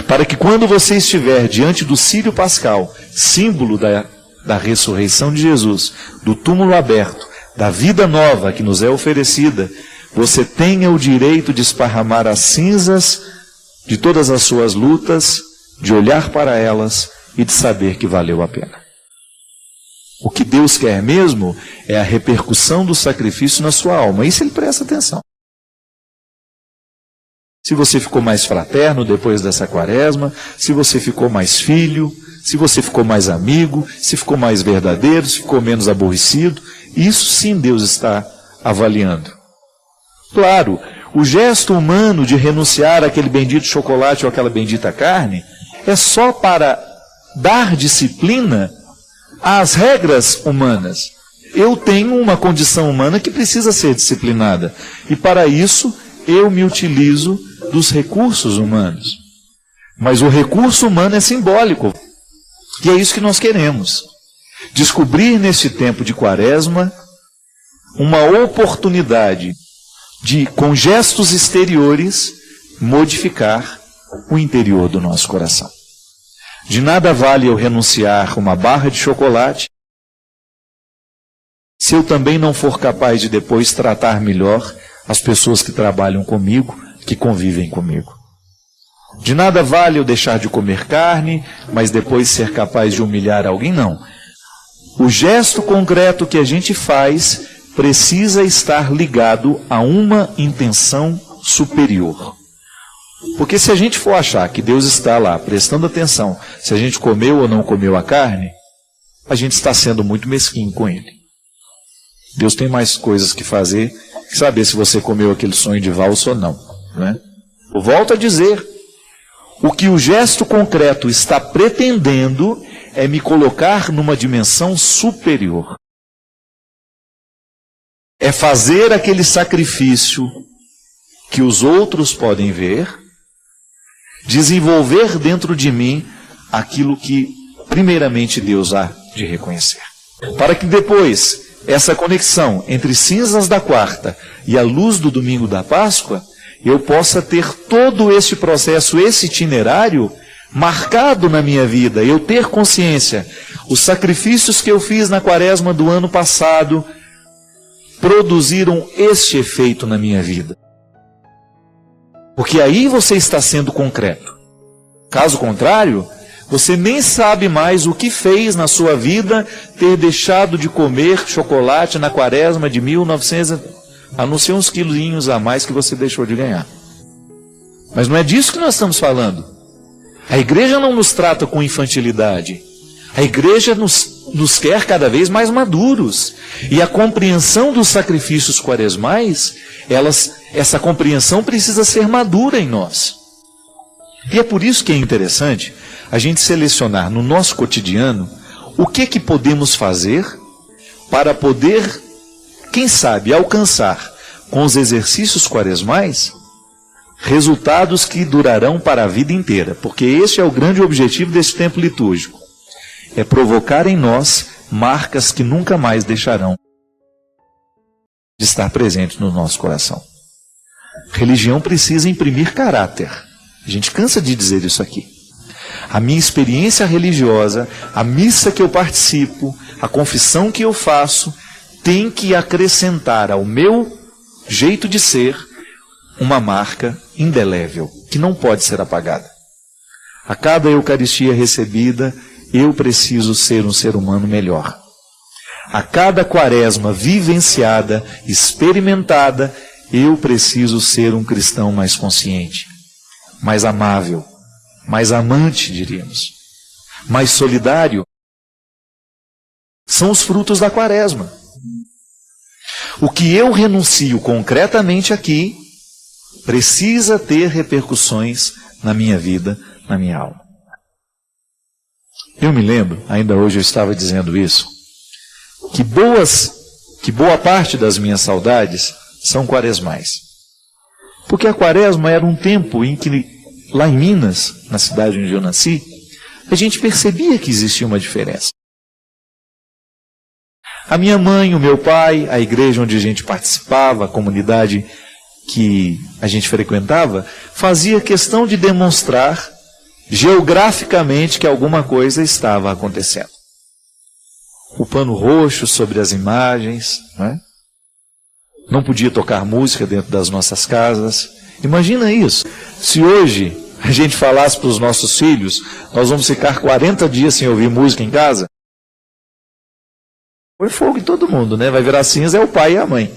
Para que quando você estiver diante do círio pascal, símbolo da ressurreição de Jesus, do túmulo aberto, da vida nova que nos é oferecida, você tenha o direito de esparramar as cinzas de todas as suas lutas, de olhar para elas e de saber que valeu a pena. O que Deus quer mesmo é a repercussão do sacrifício na sua alma. Isso ele presta atenção. Se você ficou mais fraterno depois dessa quaresma, se você ficou mais filho, se você ficou mais amigo, se ficou mais verdadeiro, se ficou menos aborrecido, isso sim Deus está avaliando. Claro, o gesto humano de renunciar àquele bendito chocolate ou àquela bendita carne é só para dar disciplina às regras humanas. Eu tenho uma condição humana que precisa ser disciplinada. E para isso eu me utilizo dos recursos humanos. Mas o recurso humano é simbólico. E é isso que nós queremos. Descobrir neste tempo de quaresma uma oportunidade de, com gestos exteriores, modificar o interior do nosso coração. De nada vale eu renunciar uma barra de chocolate se eu também não for capaz de depois tratar melhor as pessoas que trabalham comigo, que convivem comigo. De nada vale eu deixar de comer carne, mas depois ser capaz de humilhar alguém, não. O gesto concreto que a gente faz precisa estar ligado a uma intenção superior. Porque se a gente for achar que Deus está lá prestando atenção se a gente comeu ou não comeu a carne, a gente está sendo muito mesquinho com Ele. Deus tem mais coisas que fazer que saber se você comeu aquele sonho de valsa ou não, né? Eu volto a dizer, o que o gesto concreto está pretendendo é me colocar numa dimensão superior. É fazer aquele sacrifício que os outros podem ver, desenvolver dentro de mim aquilo que primeiramente Deus há de reconhecer. Para que depois essa conexão entre cinzas da quarta e a luz do domingo da Páscoa, eu possa ter todo esse processo, esse itinerário marcado na minha vida, eu ter consciência, os sacrifícios que eu fiz na quaresma do ano passado produziram este efeito na minha vida. Porque aí você está sendo concreto. Caso contrário, você nem sabe mais o que fez na sua vida ter deixado de comer chocolate na quaresma de 1900, a não ser uns quilinhos a mais que você deixou de ganhar. Mas não é disso que nós estamos falando. A igreja não nos trata com infantilidade. A igreja nos quer cada vez mais maduros. E a compreensão dos sacrifícios quaresmais, essa compreensão precisa ser madura em nós. E é por isso que é interessante a gente selecionar no nosso cotidiano o que podemos fazer para poder, quem sabe, alcançar com os exercícios quaresmais resultados que durarão para a vida inteira. Porque este é o grande objetivo desse tempo litúrgico. É provocar em nós marcas que nunca mais deixarão de estar presentes no nosso coração. Religião precisa imprimir caráter. A gente cansa de dizer isso aqui. A minha experiência religiosa, a missa que eu participo, a confissão que eu faço, tem que acrescentar ao meu jeito de ser uma marca indelével, que não pode ser apagada. A cada Eucaristia recebida, eu preciso ser um ser humano melhor. A cada quaresma vivenciada, experimentada, eu preciso ser um cristão mais consciente, mais amável, mais amante, diríamos, mais solidário. São os frutos da quaresma. O que eu renuncio concretamente aqui precisa ter repercussões na minha vida, na minha alma. Eu me lembro, ainda hoje eu estava dizendo isso, que boa parte das minhas saudades são quaresmais. Porque a quaresma era um tempo em que, lá em Minas, na cidade onde eu nasci, a gente percebia que existia uma diferença. A minha mãe, o meu pai, a igreja onde a gente participava, a comunidade que a gente frequentava, fazia questão de demonstrar geograficamente que alguma coisa estava acontecendo. O pano roxo sobre as imagens, né? Não podia tocar música dentro das nossas casas. Imagina isso. Se hoje a gente falasse para os nossos filhos, nós vamos ficar 40 dias sem ouvir música em casa, foi fogo em todo mundo, né? Vai virar cinza, é o pai e a mãe.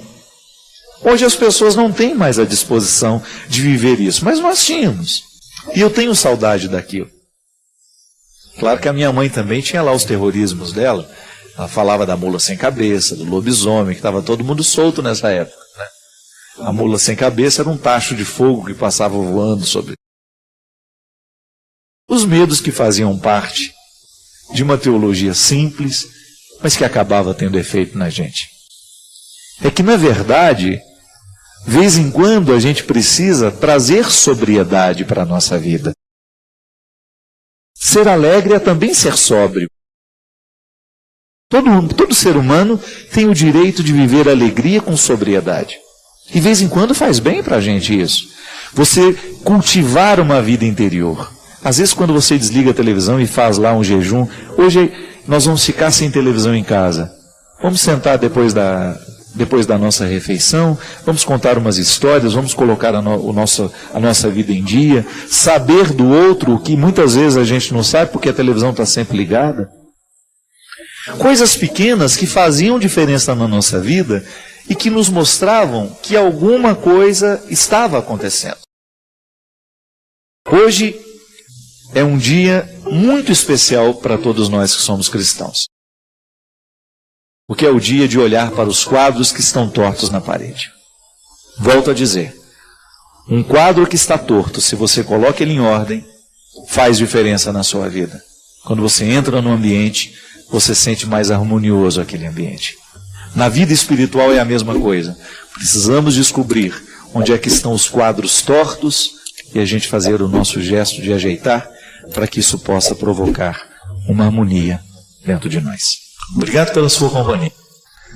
Hoje as pessoas não têm mais a disposição de viver isso, mas nós tínhamos. E eu tenho saudade daquilo. Claro que a minha mãe também tinha lá os terrorismos dela. Ela falava da mula sem cabeça, do lobisomem, que estava todo mundo solto nessa época, né? A mula sem cabeça era um tacho de fogo que passava voando sobre os medos que faziam parte de uma teologia simples, mas que acabava tendo efeito na gente. É que, na verdade, vez em quando a gente precisa trazer sobriedade para a nossa vida. Ser alegre é também ser sóbrio. Todo ser humano tem o direito de viver alegria com sobriedade. E de vez em quando faz bem para a gente isso. Você cultivar uma vida interior. Às vezes quando você desliga a televisão e faz lá um jejum, hoje nós vamos ficar sem televisão em casa. Vamos sentar depois da nossa refeição, vamos contar umas histórias, vamos colocar a nossa vida em dia, saber do outro, o que muitas vezes a gente não sabe porque a televisão está sempre ligada. Coisas pequenas que faziam diferença na nossa vida e que nos mostravam que alguma coisa estava acontecendo. Hoje é um dia muito especial para todos nós que somos cristãos. Porque é o dia de olhar para os quadros que estão tortos na parede. Volto a dizer, um quadro que está torto, se você coloca ele em ordem, faz diferença na sua vida. Quando você entra no ambiente, você sente mais harmonioso aquele ambiente. Na vida espiritual é a mesma coisa. Precisamos descobrir onde é que estão os quadros tortos e a gente fazer o nosso gesto de ajeitar para que isso possa provocar uma harmonia dentro de nós. Obrigado pela sua companhia.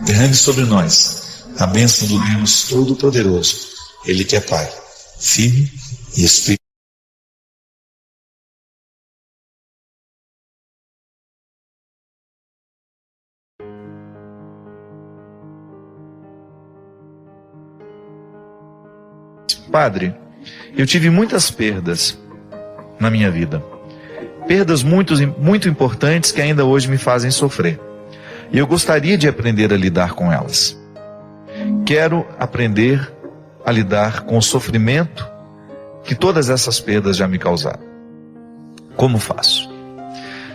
Derrame sobre nós a bênção do Deus Todo-Poderoso, Ele que é Pai, Filho e Espírito. Padre, eu tive muitas perdas na minha vida. Perdas muito importantes que ainda hoje me fazem sofrer. E eu gostaria de aprender a lidar com elas. Quero aprender a lidar com o sofrimento que todas essas perdas já me causaram. Como faço?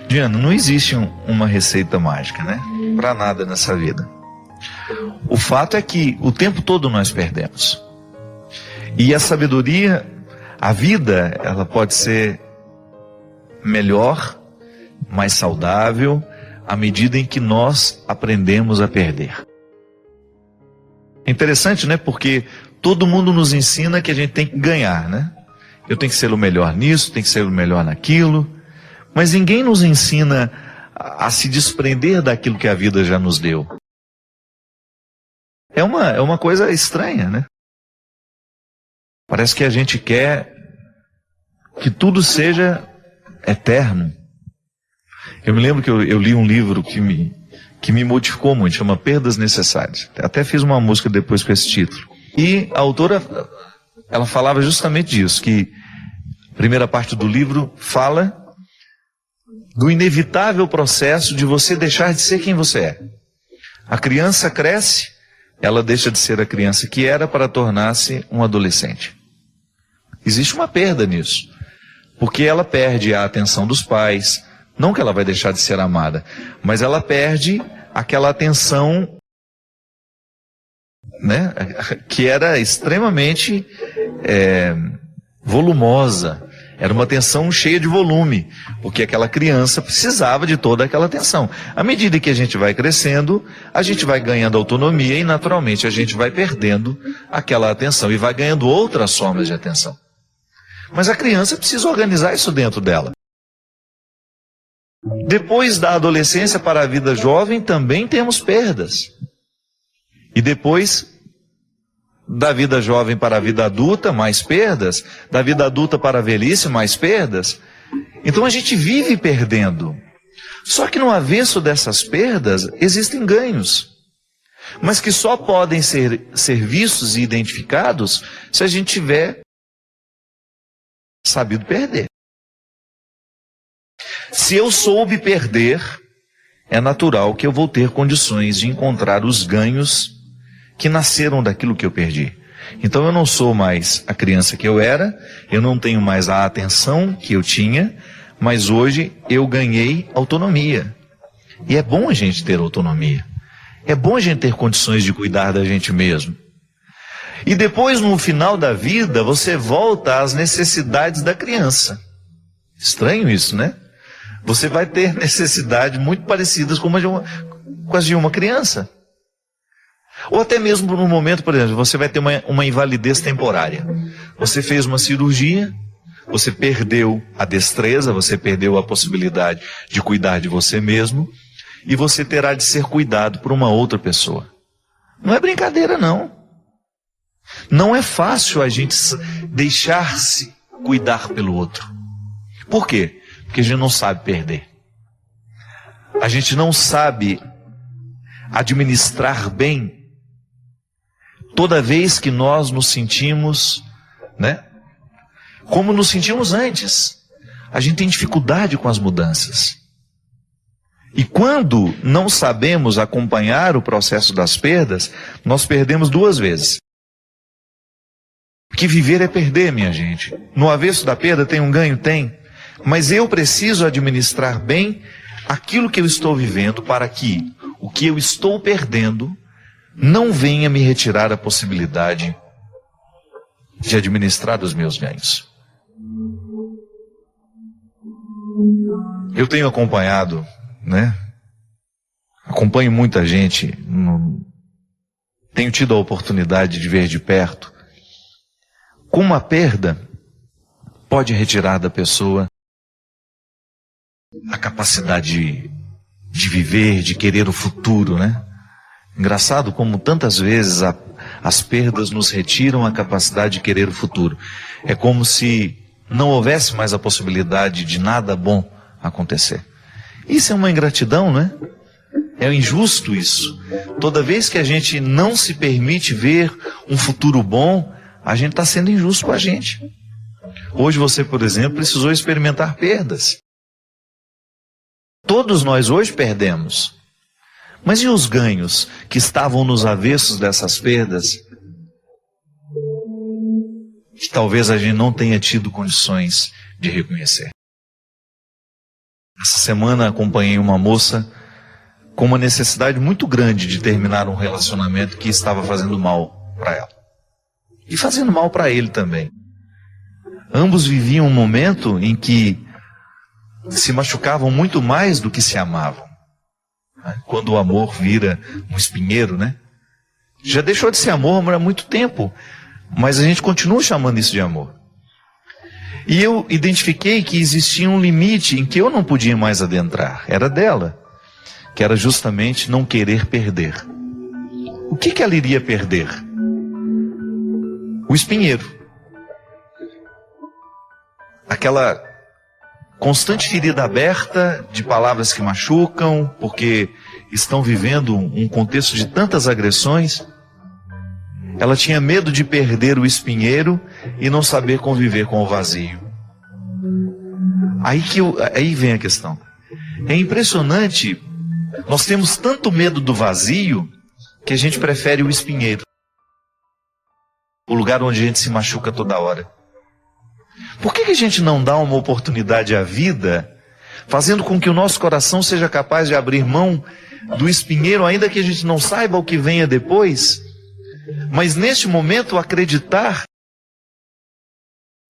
Diana, não existe uma receita mágica, né? Para nada nessa vida. O fato é que o tempo todo nós perdemos. E a sabedoria, a vida, ela pode ser melhor, mais saudável, à medida em que nós aprendemos a perder. É interessante, né? Porque todo mundo nos ensina que a gente tem que ganhar, né? Eu tenho que ser o melhor nisso, tenho que ser o melhor naquilo. Mas ninguém nos ensina a se desprender daquilo que a vida já nos deu. É uma coisa estranha, né? Parece que a gente quer que tudo seja eterno. Eu me lembro que eu li um livro que me modificou muito, chama Perdas Necessárias. Até fiz uma música depois com esse título. E a autora, ela falava justamente disso, que a primeira parte do livro fala do inevitável processo de você deixar de ser quem você é. A criança cresce, ela deixa de ser a criança que era para tornar-se um adolescente. Existe uma perda nisso, porque ela perde a atenção dos pais, não que ela vai deixar de ser amada, mas ela perde aquela atenção, né, que era extremamente volumosa. Era uma atenção cheia de volume, porque aquela criança precisava de toda aquela atenção. À medida que a gente vai crescendo, a gente vai ganhando autonomia e naturalmente a gente vai perdendo aquela atenção e vai ganhando outras formas de atenção. Mas a criança precisa organizar isso dentro dela. Depois da adolescência para a vida jovem também temos perdas. E depois da vida jovem para a vida adulta, mais perdas. Da vida adulta para a velhice, mais perdas. Então a gente vive perdendo. Só que no avesso dessas perdas existem ganhos. Mas que só podem ser vistos e identificados se a gente tiver sabido perder. Se eu soube perder, é natural que eu vou ter condições de encontrar os ganhos que nasceram daquilo que eu perdi. Então eu não sou mais a criança que eu era, eu não tenho mais a atenção que eu tinha, mas hoje eu ganhei autonomia. E é bom a gente ter autonomia. É bom a gente ter condições de cuidar da gente mesmo. E depois, no final da vida, você volta às necessidades da criança. Estranho isso, né? Você vai ter necessidades muito parecidas com as de uma criança. Ou até mesmo no momento, por exemplo, você vai ter uma invalidez temporária. Você fez uma cirurgia, você perdeu a destreza, você perdeu a possibilidade de cuidar de você mesmo, e você terá de ser cuidado por uma outra pessoa. Não é brincadeira, não. Não é fácil a gente deixar-se cuidar pelo outro. Por quê? Porque a gente não sabe perder. A gente não sabe administrar bem toda vez que nós nos sentimos, né, como nos sentimos antes. A gente tem dificuldade com as mudanças. E quando não sabemos acompanhar o processo das perdas, nós perdemos duas vezes. Porque viver é perder, minha gente. No avesso da perda tem um ganho? Tem. Mas eu preciso administrar bem aquilo que eu estou vivendo para que o que eu estou perdendo não venha me retirar a possibilidade de administrar os meus ganhos. Eu tenho acompanhado, né? Acompanho muita gente, tenho tido a oportunidade de ver de perto como a perda pode retirar da pessoa a capacidade de viver, de querer o futuro, né? Engraçado como tantas vezes as perdas nos retiram a capacidade de querer o futuro. É como se não houvesse mais a possibilidade de nada bom acontecer. Isso é uma ingratidão, né? É injusto isso. Toda vez que a gente não se permite ver um futuro bom, a gente está sendo injusto com a gente. Hoje você, por exemplo, precisou experimentar perdas. Todos nós hoje perdemos. Mas e os ganhos que estavam nos avessos dessas perdas? Que talvez a gente não tenha tido condições de reconhecer. Essa semana acompanhei uma moça com uma necessidade muito grande de terminar um relacionamento que estava fazendo mal para ela. E fazendo mal para ele também. Ambos viviam um momento em que se machucavam muito mais do que se amavam. Quando o amor vira um espinheiro, né? Já deixou de ser amor há muito tempo, mas a gente continua chamando isso de amor. E eu identifiquei que existia um limite em que eu não podia mais adentrar. Era dela, que era justamente não querer perder. O que ela iria perder? O espinheiro. Aquela constante ferida aberta de palavras que machucam, porque estão vivendo um contexto de tantas agressões. Ela tinha medo de perder o espinheiro e não saber conviver com o vazio. Aí vem a questão. É impressionante, nós temos tanto medo do vazio que a gente prefere o espinheiro, o lugar onde a gente se machuca toda hora. Por que a gente não dá uma oportunidade à vida, fazendo com que o nosso coração seja capaz de abrir mão do espinheiro, ainda que a gente não saiba o que venha depois, mas neste momento acreditar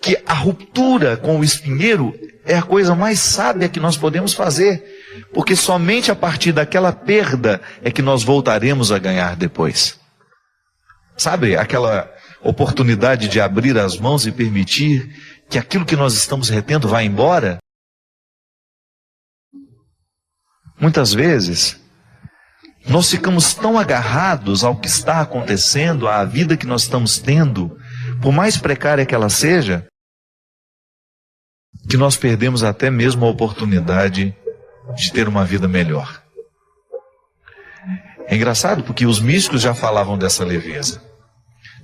que a ruptura com o espinheiro é a coisa mais sábia que nós podemos fazer, porque somente a partir daquela perda é que nós voltaremos a ganhar depois. Sabe, aquela oportunidade de abrir as mãos e permitir que aquilo que nós estamos retendo vá embora? Muitas vezes, nós ficamos tão agarrados ao que está acontecendo, à vida que nós estamos tendo, por mais precária que ela seja, que nós perdemos até mesmo a oportunidade de ter uma vida melhor. É engraçado porque os místicos já falavam dessa leveza.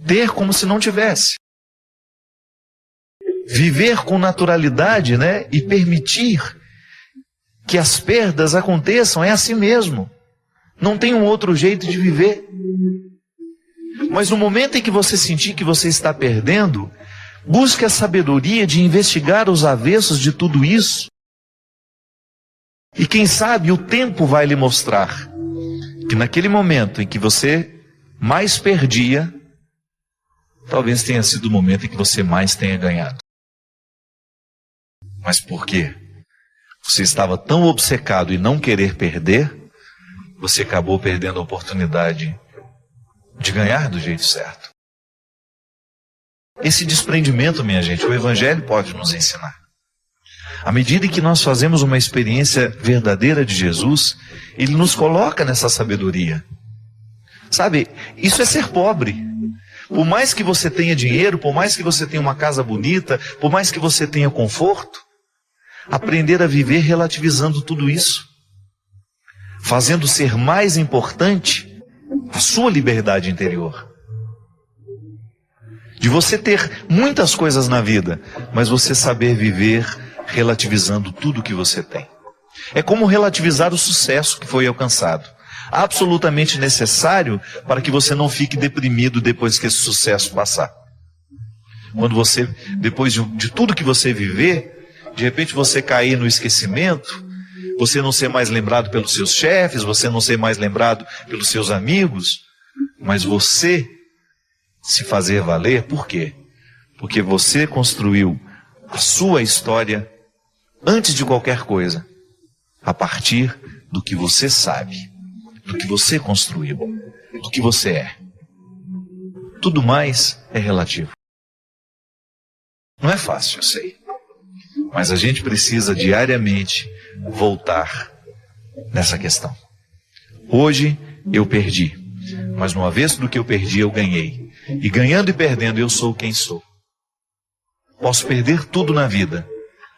Ter como se não tivesse. Viver com naturalidade, né? E permitir que as perdas aconteçam, é assim mesmo. Não tem um outro jeito de viver. Mas no momento em que você sentir que você está perdendo, busque a sabedoria de investigar os avessos de tudo isso. E quem sabe o tempo vai lhe mostrar que naquele momento em que você mais perdia, talvez tenha sido o momento em que você mais tenha ganhado. Mas por quê? Você estava tão obcecado em não querer perder, você acabou perdendo a oportunidade de ganhar do jeito certo. Esse desprendimento, minha gente, o Evangelho pode nos ensinar. À medida em que nós fazemos uma experiência verdadeira de Jesus, Ele nos coloca nessa sabedoria. Sabe, isso é ser pobre. Por mais que você tenha dinheiro, por mais que você tenha uma casa bonita, por mais que você tenha conforto, aprender a viver relativizando tudo isso, fazendo ser mais importante a sua liberdade interior. De você ter muitas coisas na vida, mas você saber viver relativizando tudo que você tem. É como relativizar o sucesso que foi alcançado. Absolutamente necessário para que você não fique deprimido depois que esse sucesso passar. Quando você, depois de tudo que você viver, de repente você cair no esquecimento, você não ser mais lembrado pelos seus chefes, você não ser mais lembrado pelos seus amigos, mas você se fazer valer. Por quê? Porque você construiu a sua história antes de qualquer coisa, a partir do que você sabe, do que você construiu, do que você é. Tudo mais é relativo. Não é fácil, eu sei. Mas a gente precisa diariamente voltar nessa questão. Hoje eu perdi, mas no avesso do que eu perdi eu ganhei. E ganhando e perdendo eu sou quem sou. Posso perder tudo na vida,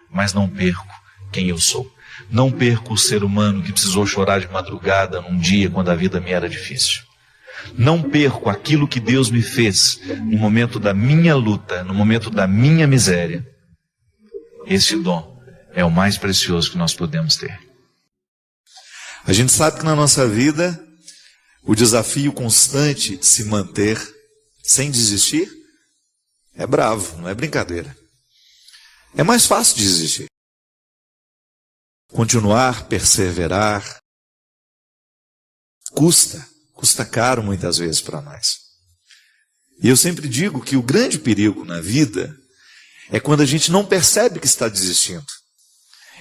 mas não perco quem eu sou. Não perco o ser humano que precisou chorar de madrugada num dia quando a vida me era difícil. Não perco aquilo que Deus me fez no momento da minha luta, no momento da minha miséria. Esse dom é o mais precioso que nós podemos ter. A gente sabe que na nossa vida o desafio constante de se manter sem desistir é bravo, não é brincadeira. É mais fácil de desistir. Continuar, perseverar, custa caro muitas vezes para nós. E eu sempre digo que o grande perigo na vida é quando a gente não percebe que está desistindo.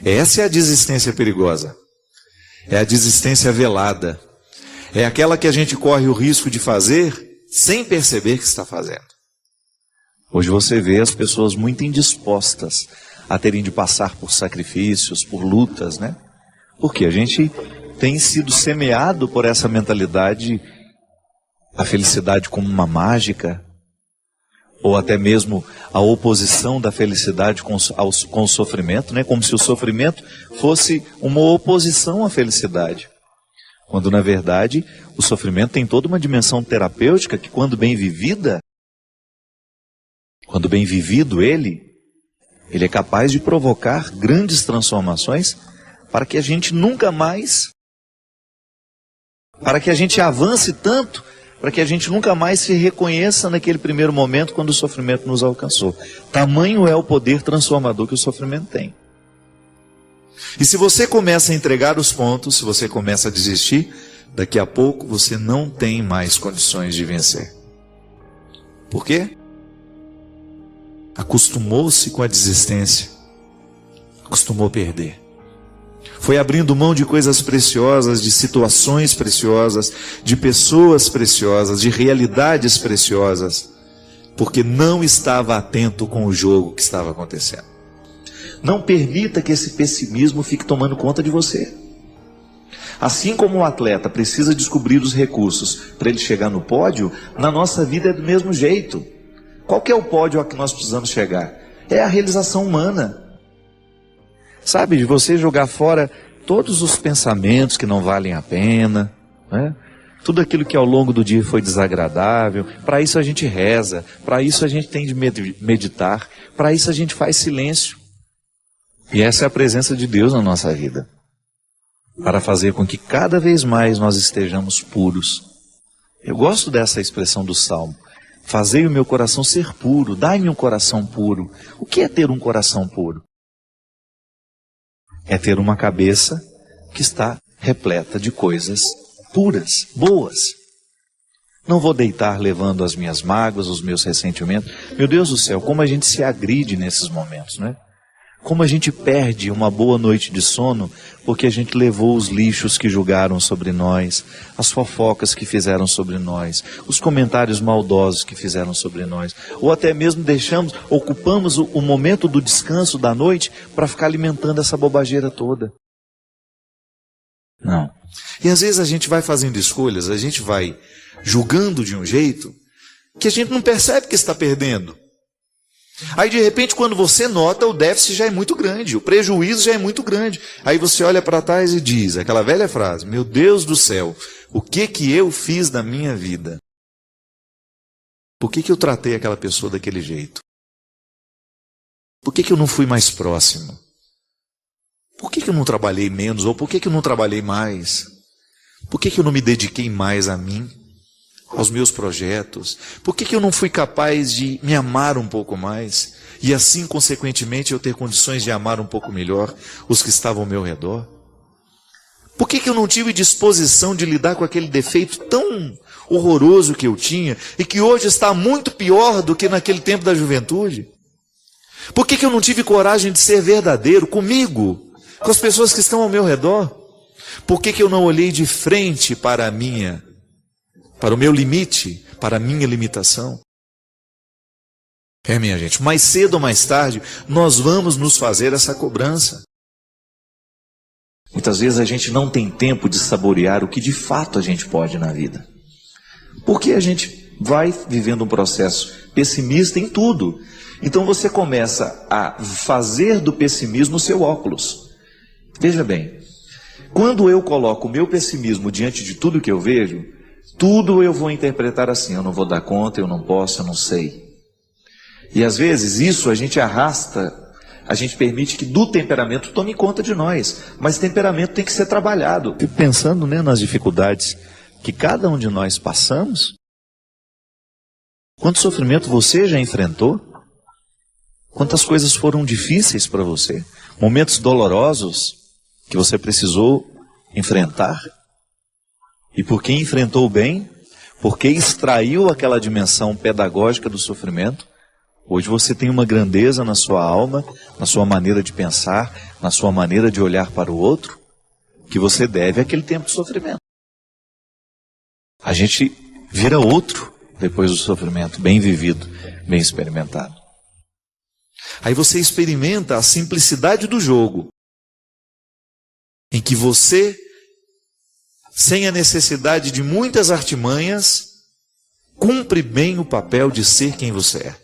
Essa é a desistência perigosa. É a desistência velada. É aquela que a gente corre o risco de fazer sem perceber que está fazendo. Hoje você vê as pessoas muito indispostas a terem de passar por sacrifícios, por lutas, né? Porque a gente tem sido semeado por essa mentalidade, a felicidade como uma mágica, ou até mesmo a oposição da felicidade com o sofrimento, né? Como se o sofrimento fosse uma oposição à felicidade. Quando, na verdade, o sofrimento tem toda uma dimensão terapêutica que, quando bem vivida, quando bem vivido ele é capaz de provocar grandes transformações para que a gente nunca mais, para que a gente avance tanto, para que a gente nunca mais se reconheça naquele primeiro momento quando o sofrimento nos alcançou. Tamanho é o poder transformador que o sofrimento tem. E se você começa a entregar os pontos, se você começa a desistir, daqui a pouco você não tem mais condições de vencer. Por quê? acostumou-se com a desistência, acostumou a perder. Foi abrindo mão de coisas preciosas, de situações preciosas, de pessoas preciosas, de realidades preciosas, porque não estava atento com o jogo que estava acontecendo. Não permita que esse pessimismo fique tomando conta de você. Assim como o atleta precisa descobrir os recursos para ele chegar no pódio, na nossa vida é do mesmo jeito. Qual que é o pódio a que nós precisamos chegar? É a realização humana. Sabe, de você jogar fora todos os pensamentos que não valem a pena, né? Tudo aquilo que ao longo do dia foi desagradável. Para isso a gente reza, para isso a gente tem de meditar, para isso a gente faz silêncio. E essa é a presença de Deus na nossa vida, para fazer com que cada vez mais nós estejamos puros. Eu gosto dessa expressão do Salmo: fazei o meu coração ser puro, dai-me um coração puro. O que é ter um coração puro? É ter uma cabeça que está repleta de coisas puras, boas. Não vou deitar levando as minhas mágoas, os meus ressentimentos. Meu Deus do céu, como a gente se agride nesses momentos, não é? Como a gente perde uma boa noite de sono porque a gente levou os lixos que julgaram sobre nós, as fofocas que fizeram sobre nós, os comentários maldosos que fizeram sobre nós, ou até mesmo ocupamos o momento do descanso da noite para ficar alimentando essa bobageira toda. Não. E às vezes a gente vai fazendo escolhas, a gente vai julgando de um jeito que a gente não percebe que está perdendo. Aí de repente quando você nota, o déficit já é muito grande, o prejuízo já é muito grande. Aí você olha para trás e diz aquela velha frase: meu Deus do céu, o que eu fiz da minha vida? Por que eu tratei aquela pessoa daquele jeito? Por que eu não fui mais próximo? Por que eu não trabalhei menos? Ou por que eu não trabalhei mais? Por que eu não me dediquei mais a mim? Aos meus projetos? Por que eu não fui capaz de me amar um pouco mais? E assim, consequentemente, eu ter condições de amar um pouco melhor os que estavam ao meu redor? Por que eu não tive disposição de lidar com aquele defeito tão horroroso que eu tinha e que hoje está muito pior do que naquele tempo da juventude? Por que eu não tive coragem de ser verdadeiro comigo, com as pessoas que estão ao meu redor? Por que eu não olhei de frente para o meu limite, para a minha limitação? Minha gente, mais cedo ou mais tarde, nós vamos nos fazer essa cobrança. Muitas vezes a gente não tem tempo de saborear o que de fato a gente pode na vida. Porque a gente vai vivendo um processo pessimista em tudo. Então você começa a fazer do pessimismo o seu óculos. Veja bem, quando eu coloco o meu pessimismo diante de tudo que eu vejo, tudo eu vou interpretar assim: eu não vou dar conta, eu não posso, eu não sei. E às vezes isso a gente arrasta, a gente permite que do temperamento tome conta de nós. Mas temperamento tem que ser trabalhado. Fico pensando, nas dificuldades que cada um de nós passamos. Quanto sofrimento você já enfrentou? Quantas coisas foram difíceis para você? Momentos dolorosos que você precisou enfrentar? E porque enfrentou bem, porque extraiu aquela dimensão pedagógica do sofrimento, hoje você tem uma grandeza na sua alma, na sua maneira de pensar, na sua maneira de olhar para o outro, que você deve àquele tempo de sofrimento. A gente vira outro depois do sofrimento, bem vivido, bem experimentado. Aí você experimenta a simplicidade do jogo, em que você, sem a necessidade de muitas artimanhas, cumpre bem o papel de ser quem você é.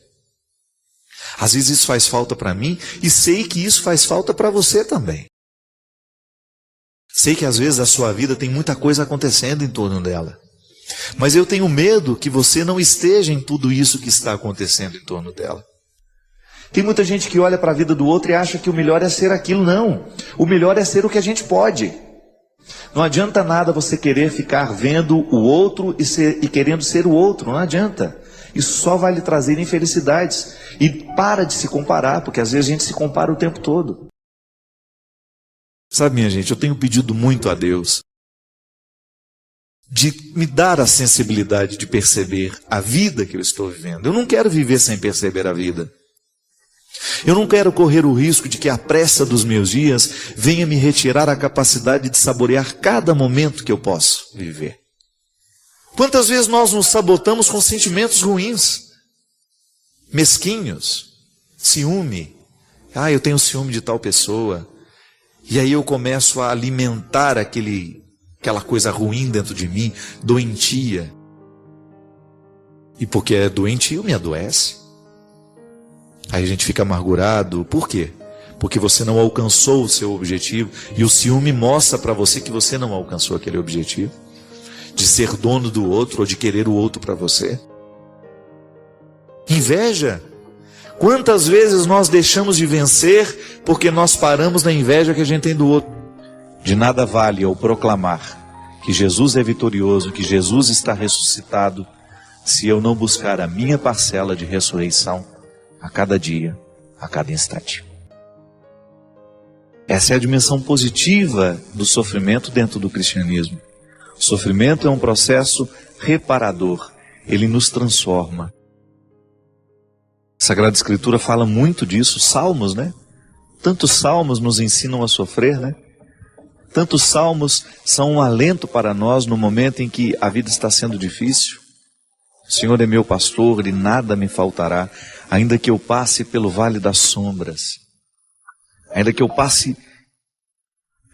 Às vezes isso faz falta para mim e sei que isso faz falta para você também. Sei que às vezes a sua vida tem muita coisa acontecendo em torno dela. Mas eu tenho medo que você não esteja em tudo isso que está acontecendo em torno dela. Tem muita gente que olha para a vida do outro e acha que o melhor é ser aquilo. Não. O melhor é ser o que a gente pode. Não adianta nada você querer ficar vendo o outro e querendo ser o outro. Não adianta. Isso só vai lhe trazer infelicidades. E para de se comparar, porque às vezes a gente se compara o tempo todo. Sabe, minha gente, eu tenho pedido muito a Deus de me dar a sensibilidade de perceber a vida que eu estou vivendo. Eu não quero viver sem perceber a vida. Eu não quero correr o risco de que a pressa dos meus dias venha me retirar a capacidade de saborear cada momento que eu posso viver. Quantas vezes nós nos sabotamos com sentimentos ruins, mesquinhos, ciúme. Eu tenho ciúme de tal pessoa. E aí eu começo a alimentar aquela coisa ruim dentro de mim, doentia. E porque é doentio, me adoece. Aí a gente fica amargurado. Por quê? Porque você não alcançou o seu objetivo. E o ciúme mostra para você que você não alcançou aquele objetivo. De ser dono do outro ou de querer o outro para você. Inveja. Quantas vezes nós deixamos de vencer porque nós paramos na inveja que a gente tem do outro? De nada vale eu proclamar que Jesus é vitorioso, que Jesus está ressuscitado, se eu não buscar a minha parcela de ressurreição a cada dia, a cada instante. Essa é a dimensão positiva do sofrimento dentro do cristianismo. O sofrimento é um processo reparador, ele nos transforma. A Sagrada Escritura fala muito disso, salmos, né? Tantos salmos nos ensinam a sofrer, né? Tantos salmos são um alento para nós no momento em que a vida está sendo difícil. O Senhor é meu pastor e nada me faltará, ainda que eu passe pelo vale das sombras, ainda que eu passe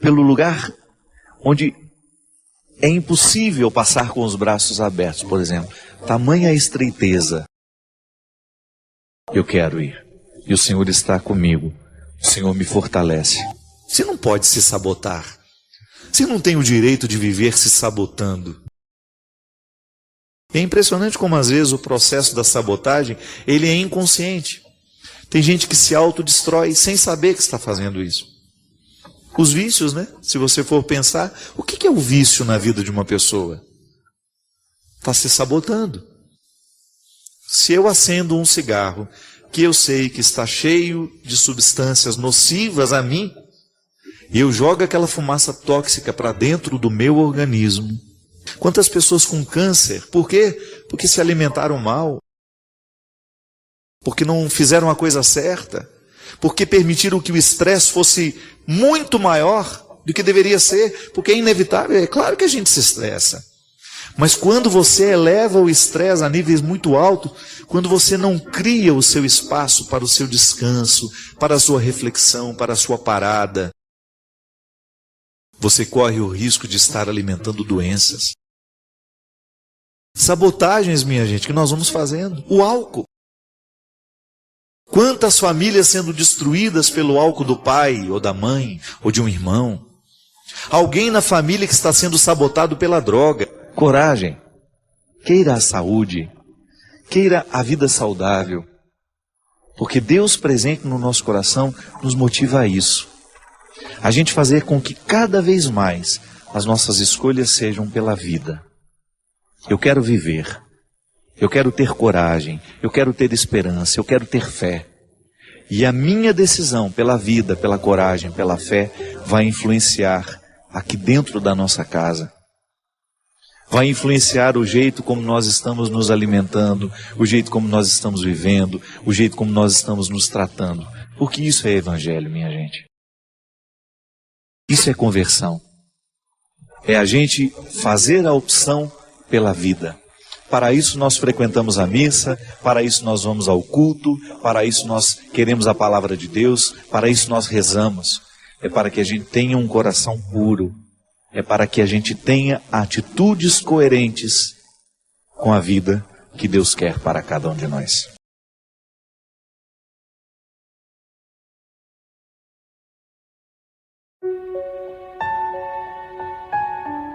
pelo lugar onde é impossível passar com os braços abertos, por exemplo, tamanha estreiteza. Eu quero ir, e o Senhor está comigo, o Senhor me fortalece. Você não pode se sabotar, você não tem o direito de viver se sabotando. É impressionante como às vezes o processo da sabotagem, ele é inconsciente. Tem gente que se autodestrói sem saber que está fazendo isso. Os vícios, né? Se você for pensar, o que é o vício na vida de uma pessoa? Está se sabotando. Se eu acendo um cigarro, que eu sei que está cheio de substâncias nocivas a mim, e eu jogo aquela fumaça tóxica para dentro do meu organismo. Quantas pessoas com câncer? Por quê? Porque se alimentaram mal. Porque não fizeram a coisa certa. Porque permitiram que o estresse fosse muito maior do que deveria ser. Porque é inevitável, é claro que a gente se estressa. Mas quando você eleva o estresse a níveis muito altos, quando você não cria o seu espaço para o seu descanso, para a sua reflexão, para a sua parada, você corre o risco de estar alimentando doenças. Sabotagens, minha gente, que nós vamos fazendo. O álcool. Quantas famílias sendo destruídas pelo álcool do pai, ou da mãe, ou de um irmão. Alguém na família que está sendo sabotado pela droga. Coragem. Queira a saúde. Queira a vida saudável. Porque Deus presente no nosso coração nos motiva a isso. A gente fazer com que cada vez mais as nossas escolhas sejam pela vida. Eu quero viver, eu quero ter coragem, eu quero ter esperança, eu quero ter fé. E a minha decisão pela vida, pela coragem, pela fé, vai influenciar aqui dentro da nossa casa. Vai influenciar o jeito como nós estamos nos alimentando, o jeito como nós estamos vivendo, o jeito como nós estamos nos tratando. Porque isso é evangelho, minha gente. Isso é conversão. É a gente fazer a opção pela vida. Para isso nós frequentamos a missa, para isso nós vamos ao culto, para isso nós queremos a palavra de Deus, para isso nós rezamos. É para que a gente tenha um coração puro. É para que a gente tenha atitudes coerentes com a vida que Deus quer para cada um de nós.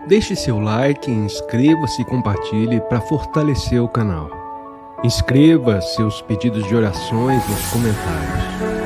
Deixe seu like, inscreva-se e compartilhe para fortalecer o canal. Inscreva seus pedidos de orações nos comentários.